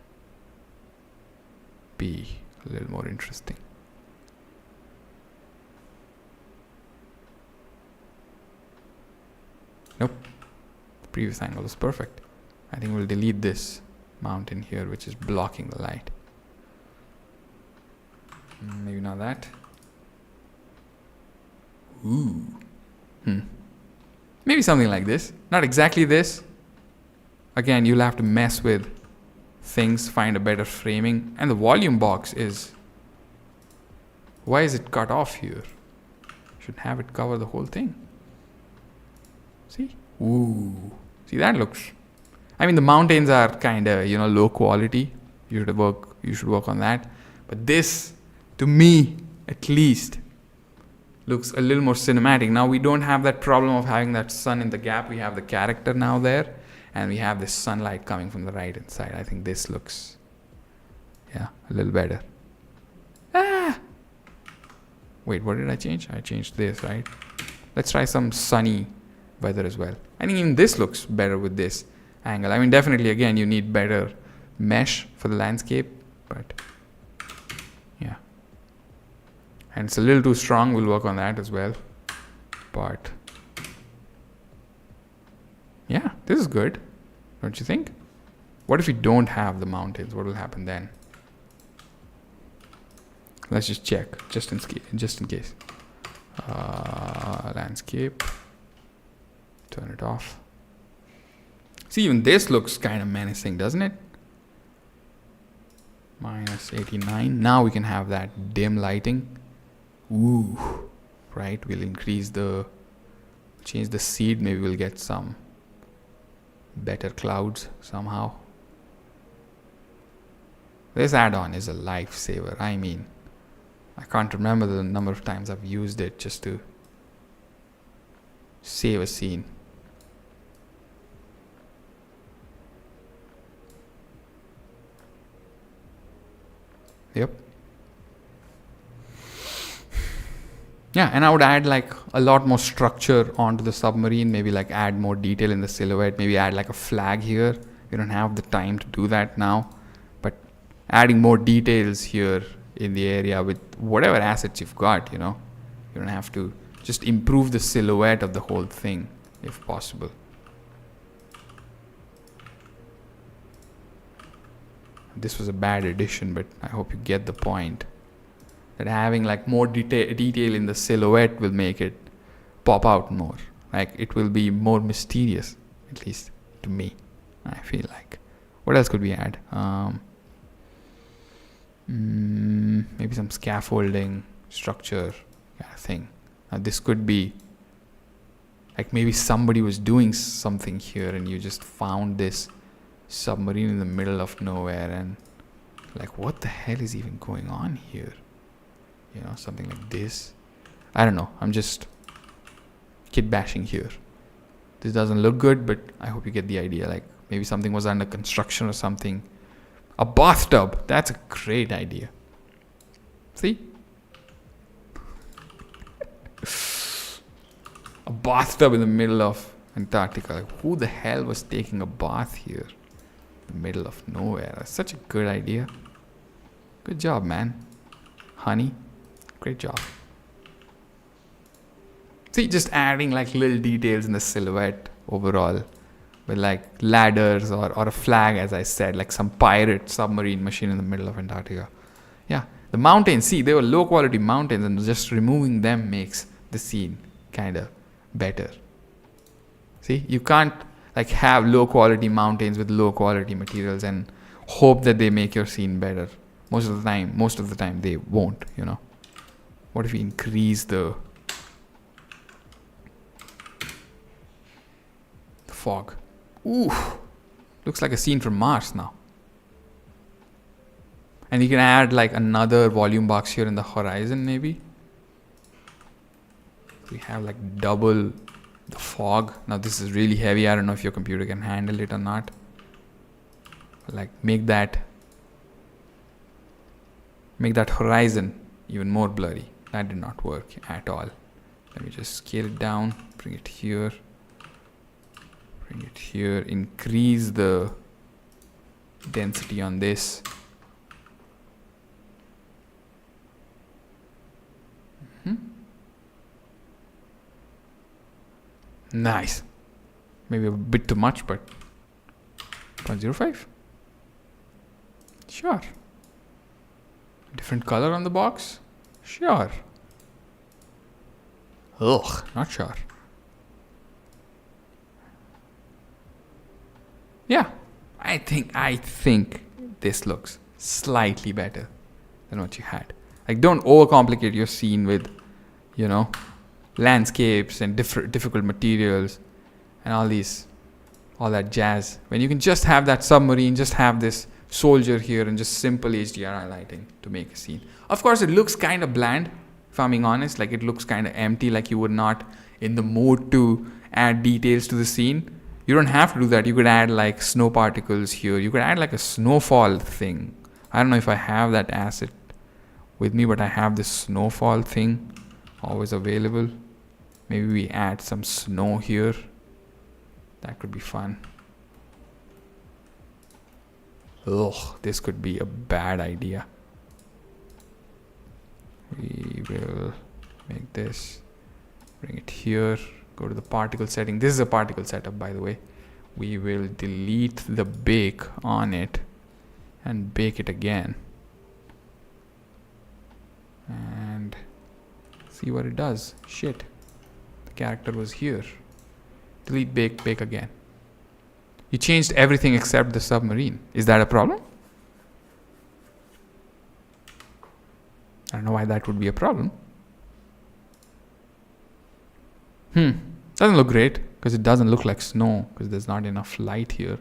be a little more interesting. Nope. The previous angle was perfect. I think we'll delete this mountain here, which is blocking the light. Maybe not that. Ooh. Maybe something like this. Not exactly this. Again, you'll have to mess with things, find a better framing. And the volume box is... Why is it cut off here? Should have it cover the whole thing. See? Ooh. See, that looks... I mean, the mountains are kind of, low quality. You should work on that. But this, to me, at least, looks a little more cinematic. Now, we don't have that problem of having that sun in the gap. We have the character now there. And we have this sunlight coming from the right hand side. I think this looks, a little better. Wait, what did I change? I changed this, right? Let's try some sunny weather as well. I think even this looks better with this angle. I mean, definitely, again, you need better mesh for the landscape, but yeah. And it's a little too strong. We'll work on that as well. But yeah, this is good, don't you think? What if we don't have the mountains? What will happen then? Let's just check, just in case. Landscape. Turn it off. See, even this looks kind of menacing, doesn't it? Minus 89. Now we can have that dim lighting. Ooh, right? We'll change the seed. Maybe we'll get some better clouds somehow. This add-on is a lifesaver. I mean, I can't remember the number of times I've used it just to save a scene. Yep. Yeah, and I would add like a lot more structure onto the submarine, maybe like add more detail in the silhouette, maybe add like a flag here. We don't have the time to do that now, but adding more details here in the area with whatever assets you've got, you don't have to just improve the silhouette of the whole thing if possible. This was a bad addition, but I hope you get the point. That having like more detail in the silhouette will make it pop out more. Like it will be more mysterious, at least to me, I feel like. What else could we add? Maybe some scaffolding structure kind of thing. Now this could be like maybe somebody was doing something here and you just found this submarine in the middle of nowhere and like, what the hell is even going on here? Something like this. I don't know. I'm just kid bashing here. This doesn't look good, but I hope you get the idea. Like maybe something was under construction or something. A bathtub. That's a great idea. See? A bathtub in the middle of Antarctica. Like, who the hell was taking a bath here? In the middle of nowhere. That's such a good idea. Good job, man. Honey. Great job. See, just adding like little details in the silhouette overall. With like ladders or a flag, as I said, like some pirate submarine machine in the middle of Antarctica. Yeah, the mountains, see, they were low quality mountains and just removing them makes the scene kind of better. See, you can't like have low quality mountains with low quality materials and hope that they make your scene better. Most of the time they won't, What if we increase the fog? Ooh, looks like a scene from Mars now. And you can add like another volume box here in the horizon maybe. We have like double the fog. Now this is really heavy. I don't know if your computer can handle it or not. Like make that horizon even more blurry. That did not work at all. Let me just scale it down, bring it here, increase the density on this. Nice. Maybe a bit too much, but 0.05. Sure. Different color on the box? Sure. Ugh, not sure. Yeah, I think this looks slightly better than what you had. Like, don't overcomplicate your scene with, landscapes and difficult materials and all that jazz, when you can just have that submarine, just have this soldier here, and just simple HDRI lighting to make a scene. Of course, it looks kind of bland, if I'm being honest. Like, it looks kind of empty, like you were not in the mood to add details to the scene. You don't have to do that. You could add like snow particles here. You could add like a snowfall thing. I don't know if I have that asset with me, but I have this snowfall thing always available. Maybe we add some snow here. That could be fun. Ugh, this could be a bad idea. We will make this, bring it here, go to the particle setting. This is a particle setup, by the way. We will delete the bake on it and bake it again. And see what it does. Shit. The character was here. Delete, bake again. You changed everything except the submarine. Is that a problem? I don't know why that would be a problem. Doesn't look great because it doesn't look like snow because there's not enough light here.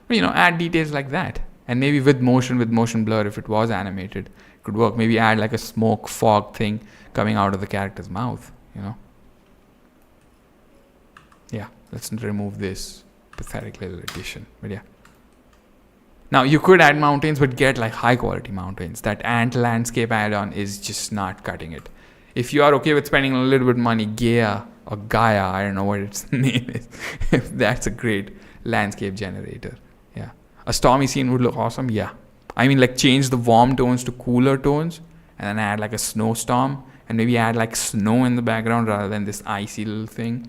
But, add details like that. And maybe with motion blur, if it was animated, it could work. Maybe add like a smoke fog thing coming out of the character's mouth, Yeah, let's remove this pathetic little addition. But yeah. Now you could add mountains, but get like high quality mountains. That ant landscape add-on is just not cutting it. If you are okay with spending a little bit of money, Gaia, I don't know what its name is. That's a great landscape generator. Yeah. A stormy scene would look awesome. Yeah. I mean, like, change the warm tones to cooler tones and then add like a snowstorm and maybe add like snow in the background rather than this icy little thing.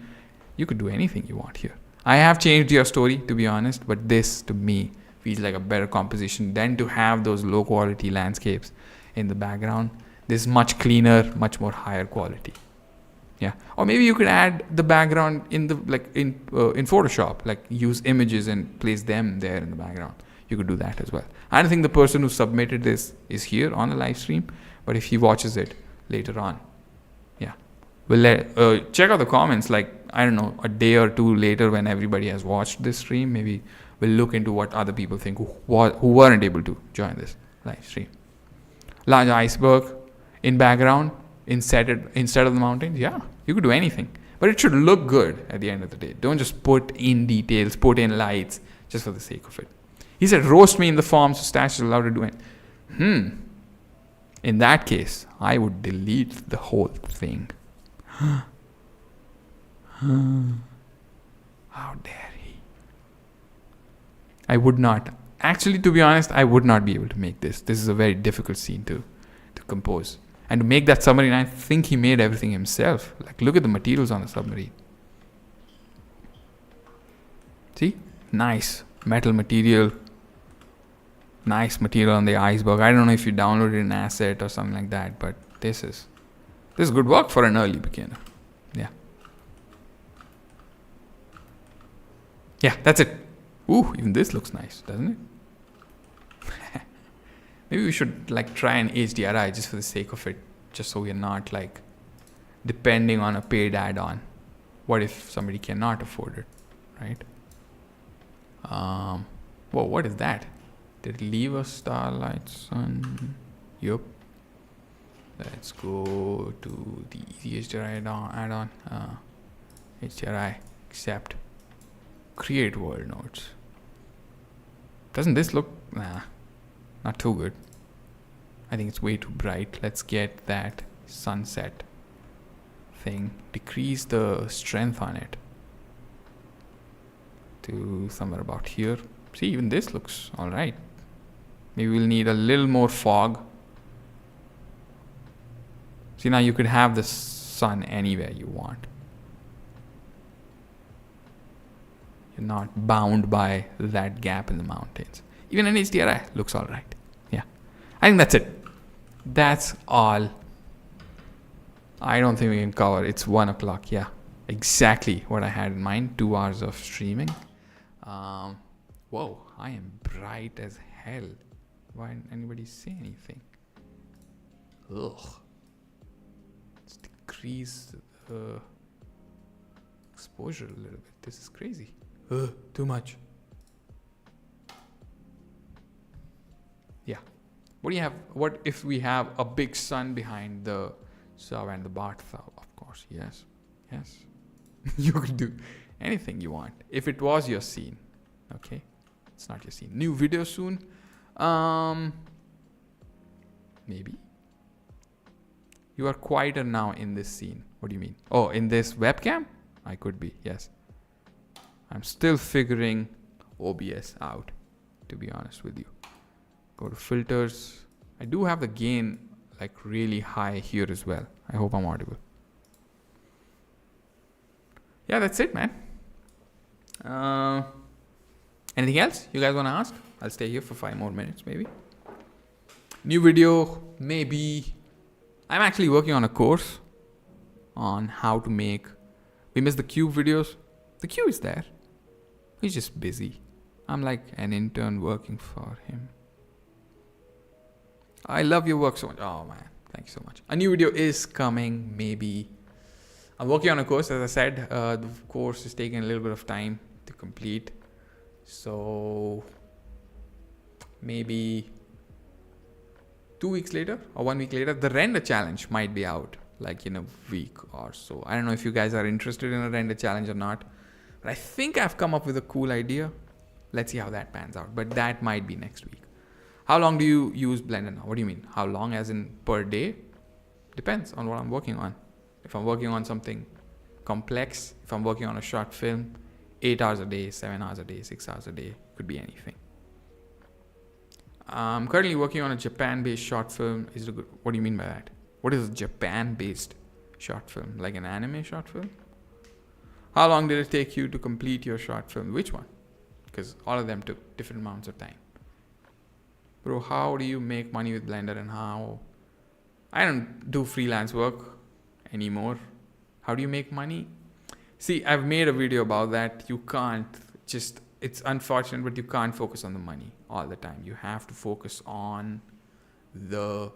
You could do anything you want here. I have changed your story, to be honest, but this to me feels like a better composition than to have those low quality landscapes in the background. This is much cleaner, much more higher quality. Yeah. Or maybe you could add the background in Photoshop, like use images and place them there in the background. You could do that as well. I don't think the person who submitted this is here on the live stream, but if he watches it later on, yeah, we'll check out the comments. Like, I don't know, a day or two later when everybody has watched this stream, maybe we'll look into what other people think who weren't able to join this live stream. Large iceberg in background instead of the mountains. Yeah, you could do anything, but it should look good at the end of the day. Don't just put in details, put in lights just for the sake of it. He said, roast me in the form so Stash is allowed to do it. In that case, I would delete the whole thing. How dare he? I would not. Actually, to be honest, I would not be able to make this. This is a very difficult scene to compose. And to make that submarine, I think he made everything himself. Like, look at the materials on the submarine. See? Nice metal material. Nice material on the iceberg. I don't know if you downloaded an asset or something like that, but this is good work for an early beginner. Yeah. Yeah, that's it. Ooh, even this looks nice, doesn't it? Maybe we should like try an HDRI just for the sake of it, just so we're not like depending on a paid add-on. What if somebody cannot afford it, right? Whoa, what is that? Did it leave a starlight sun? Yup. Let's go to the easy HDRI add-on. HDRI, accept. Create world nodes. Doesn't this look... Nah, not too good. I think it's way too bright. Let's get that sunset thing. Decrease the strength on it to somewhere about here. See, even this looks alright. Maybe we'll need a little more fog. See, now you could have the sun anywhere you want. You're not bound by that gap in the mountains. Even an HDRI looks alright. Yeah. I think that's it. That's all. I don't think we can cover. It's 1 o'clock. Yeah. Exactly what I had in mind. 2 hours of streaming. Whoa. I am bright as hell. Why didn't anybody say anything? Ugh. Let's decrease the exposure a little bit. This is crazy. Too much. Yeah. What do you have? What if we have a big sun behind the Sav and the Barthav? Of course, yes. Yes. You could do anything you want. If it was your scene. Okay. It's not your scene. New video soon. Maybe. You are quieter now in this scene. What do you mean? Oh, in this webcam? I could be, yes. I'm still figuring OBS out, to be honest with you. Go to filters. I do have the gain like really high here as well. I hope I'm audible. Yeah, that's it, man. Anything else you guys want to ask? I'll stay here for 5 more minutes, maybe. New video, maybe. I'm actually working on a course on how to make. We missed the Cube videos. The Cube is there. He's just busy. I'm like an intern working for him. I love your work so much. Oh man, thank you so much. A new video is coming, maybe. I'm working on a course, as I said. The course is taking a little bit of time to complete. So maybe 2 weeks later or 1 week later, the render challenge might be out like in a week or so. I don't know if you guys are interested in a render challenge or not, but I think I've come up with a cool idea. Let's see how that pans out, but that might be next week. How long do you use Blender now? What do you mean? How long as in per day? Depends on what I'm working on. If I'm working on something complex, if I'm working on a short film, 8 hours a day, 7 hours a day, 6 hours a day, could be anything. I'm currently working on a Japan-based short film. Is it a good, what do you mean by that? What is a Japan-based short film? Like an anime short film? How long did it take you to complete your short film? Which one? Because all of them took different amounts of time. Bro, how do you make money with Blender and how? I don't do freelance work anymore. How do you make money? See, I've made a video about that. You can't just, it's unfortunate, but you can't focus on the money all the time. You have to focus on the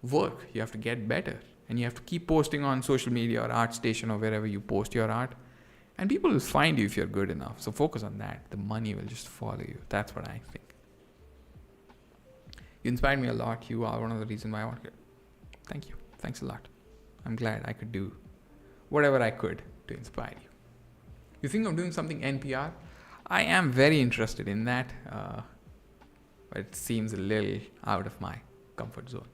work. You have to get better. And you have to keep posting on social media or ArtStation or wherever you post your art. And people will find you if you're good enough. So focus on that. The money will just follow you. That's what I think. You inspired me a lot. You are one of the reasons why I want to. Thank you. Thanks a lot. I'm glad I could do whatever I could to inspire you. You think of doing something NPR? I am very interested in that. But it seems a little out of my comfort zone.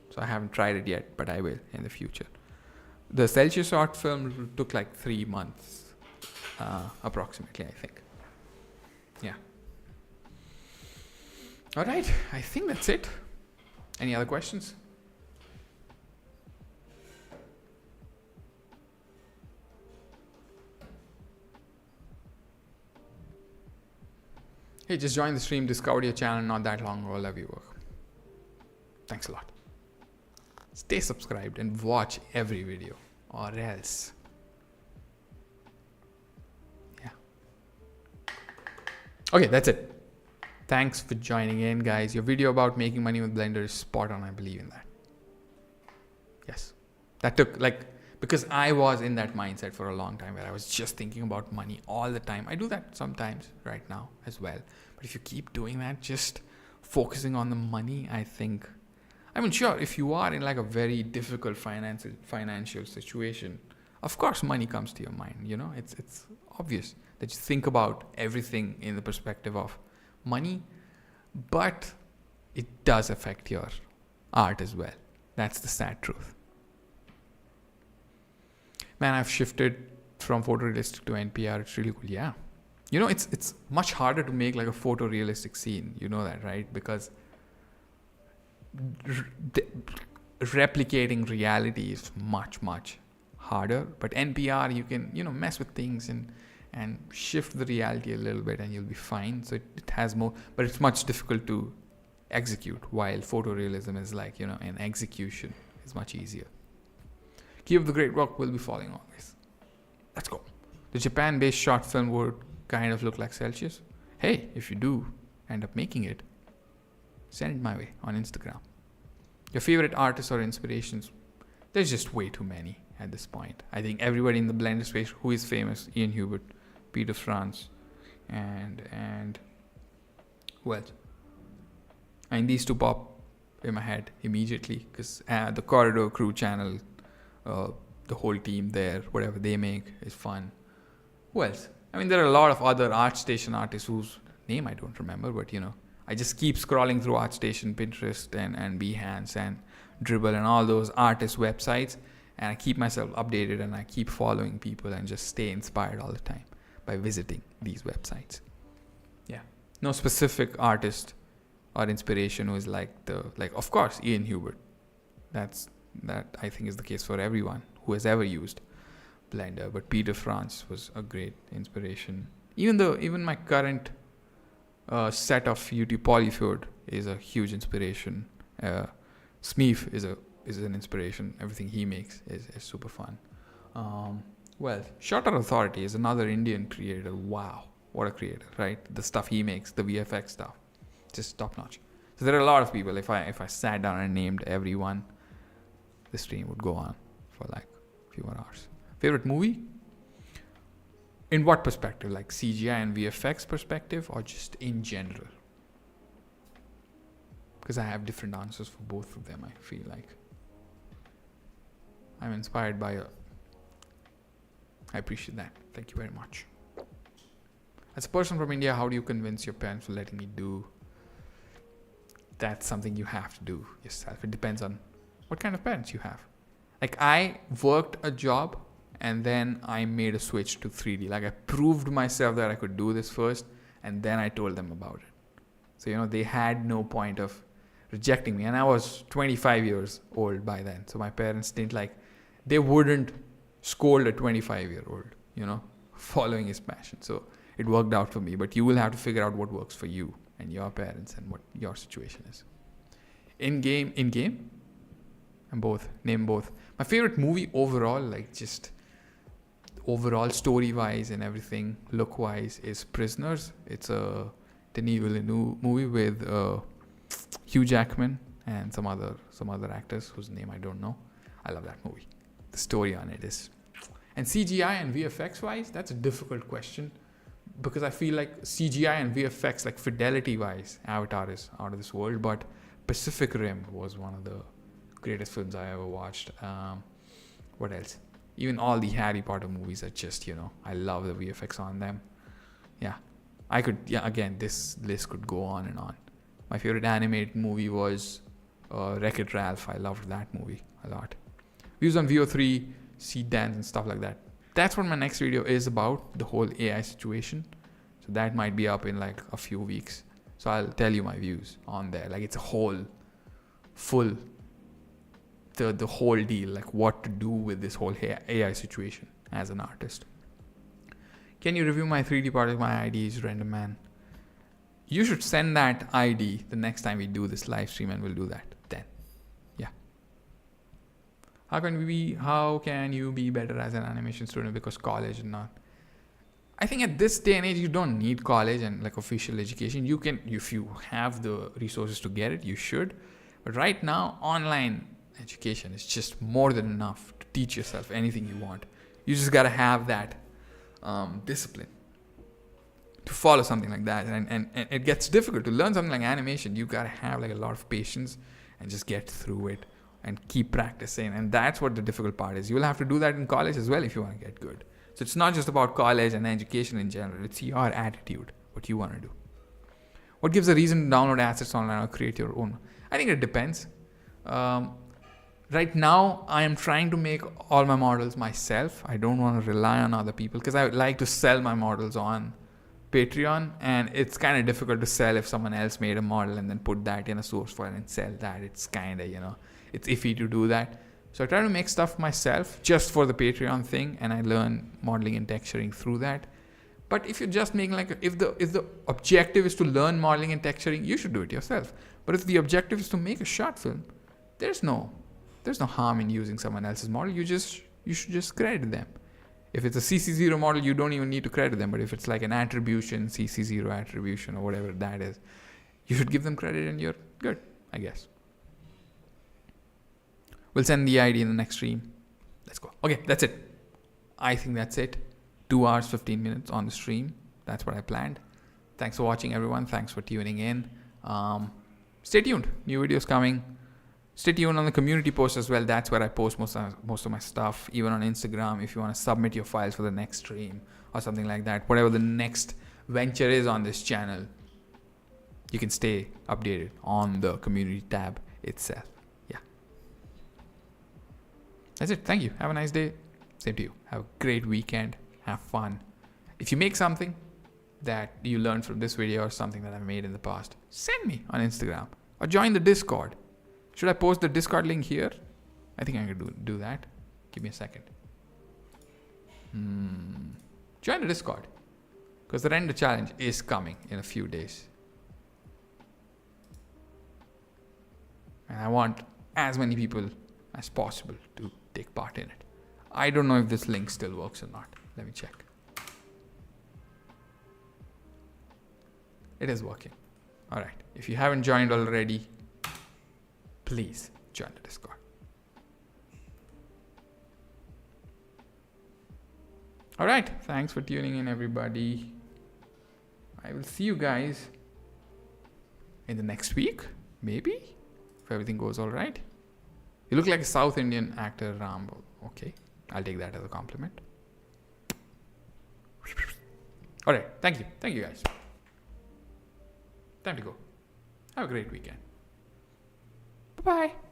So I haven't tried it yet, but I will in the future. The Celsius short film took like 3 months, approximately, I think. Yeah. All right, I think that's it. Any other questions? Hey, just joined the stream, discovered your channel not that long ago. Love your work. Thanks a lot. Stay subscribed and watch every video, or else. Yeah. Okay, that's it. Thanks for joining in, guys. Your video about making money with Blender is spot on. I believe in that. Yes. That took because I was in that mindset for a long time where I was just thinking about money all the time. I do that sometimes right now as well. But if you keep doing that, just focusing on the money, I think, I mean, sure, if you are in like a very difficult financial situation, of course money comes to your mind. You know, it's obvious that you think about everything in the perspective of money, but it does affect your art as well. That's the sad truth. Man, I've shifted from photorealistic to NPR. It's really cool. Yeah. You know, it's much harder to make like a photorealistic scene. You know that, right? Because replicating reality is much, much harder. But NPR, you can, mess with things and shift the reality a little bit and you'll be fine. So it has more, but it's much difficult to execute, while photorealism is like, an execution is much easier. Keep up the great work. We'll be following all this. Let's go. The Japan-based short film would kind of look like Celsius. Hey, if you do end up making it, send it my way on Instagram. Your favorite artists or inspirations? There's just way too many at this point. I think everybody in the Blender space who is famous, Ian Hubert, Peter Franz, and who else? I mean, these two pop in my head immediately because the Corridor Crew channel, the whole team there, whatever they make is fun. Who else? I mean, there are a lot of other ArtStation artists whose name I don't remember, but I just keep scrolling through ArtStation, Pinterest, and Behance and Dribble and all those artist websites, and I keep myself updated and I keep following people and just stay inspired all the time by visiting these websites. Yeah, no specific artist or inspiration who is like of course Ian Hubert. That I think is the case for everyone who has ever used Blender, but Peter Franz was a great inspiration. Even my current set of YouTube Polyfield is a huge inspiration. Smeef is an inspiration. Everything he makes is super fun. Well, Shutter Authority is another Indian creator. Wow, what a creator, right? The stuff he makes, the VFX stuff, just top notch. So there are a lot of people. If I sat down and named everyone, the stream would go on for like a few more hours. Favorite movie? In what perspective? Like CGI and VFX perspective, or just in general? Because I have different answers for both of them, I feel like. I'm inspired by I appreciate that. Thank you very much. As a person from India, how do you convince your parents for letting me do? That's something you have to do yourself. It depends on what kind of parents you have. Like, I worked a job and then I made a switch to 3D. Like, I proved myself that I could do this first, and then I told them about it. So, they had no point of rejecting me. And I was 25 years old by then. So my parents they wouldn't scold a 25-year-old, following his passion. So it worked out for me. But you will have to figure out what works for you and your parents and what your situation is. In game? And both. Name both. My favorite movie overall, like just overall story-wise and everything, look-wise, is Prisoners. It's a Denis Villeneuve movie with Hugh Jackman and some other actors whose name I don't know. I love that movie. The story on it is... And CGI and VFX-wise, that's a difficult question because I feel like CGI and VFX, like fidelity-wise, Avatar is out of this world, but Pacific Rim was one of the greatest films I ever watched. What else? Even all the Harry Potter movies are just, I love the VFX on them. Yeah. Again, this list could go on and on. My favorite animated movie was Wreck-It Ralph. I loved that movie a lot. Views on VO3, seed dance and stuff like that. That's what my next video is about, the whole AI situation. So that might be up in like a few weeks. So I'll tell you my views on there. Like, it's a whole full, the whole deal, like what to do with this whole AI situation as an artist. Can you review my 3D project? My ID is Random Man. You should send that ID the next time we do this live stream, and we'll do that then. Yeah. How can you be better as an animation student because college and not? I think at this day and age, you don't need college and like official education. You can, if you have the resources to get it, you should. But right now, online education is just more than enough to teach yourself anything you want. You just got to have that discipline to follow something like that. And it gets difficult to learn something like animation. You got to have like a lot of patience and just get through it and keep practicing. And that's what the difficult part is. You will have to do that in college as well if you want to get good. So it's not just about college and education in general. It's your attitude, what you want to do. What gives a reason to download assets online or create your own? I think it depends. Right now, I am trying to make all my models myself. I don't want to rely on other people because I would like to sell my models on Patreon, and it's kind of difficult to sell if someone else made a model and then put that in a source file and sell that. It's kind of, it's iffy to do that. So I try to make stuff myself just for the Patreon thing, and I learn modeling and texturing through that. But if you're just making if the objective is to learn modeling and texturing, you should do it yourself. But if the objective is to make a short film, there's no harm in using someone else's model. You should just credit them. If it's a CC0 model, you don't even need to credit them. But if it's like an attribution, CC0 attribution, or whatever that is, you should give them credit and you're good, I guess. We'll send the ID in the next stream. Let's go. Okay, that's it. I think that's it. 2 hours, 15 minutes on the stream. That's what I planned. Thanks for watching, everyone. Thanks for tuning in. Stay tuned. New videos coming. Stay tuned on the community post as well. That's where I post most of my stuff. Even on Instagram, if you want to submit your files for the next stream or something like that. Whatever the next venture is on this channel, you can stay updated on the community tab itself. Yeah. That's it. Thank you. Have a nice day. Same to you. Have a great weekend. Have fun. If you make something that you learned from this video or something that I've made in the past, send me on Instagram or join the Discord. Should I post the Discord link here? I think I can do that. Give me a second. Join the Discord, because the render challenge is coming in a few days. And I want as many people as possible to take part in it. I don't know if this link still works or not. Let me check. It is working. All right. If you haven't joined already, please join the Discord. All right. Thanks for tuning in, everybody. I will see you guys in the next week, maybe, if everything goes all right. You look like a South Indian actor, Ram. Okay. I'll take that as a compliment. All right. Thank you. Thank you, guys. Time to go. Have a great weekend. Bye-bye.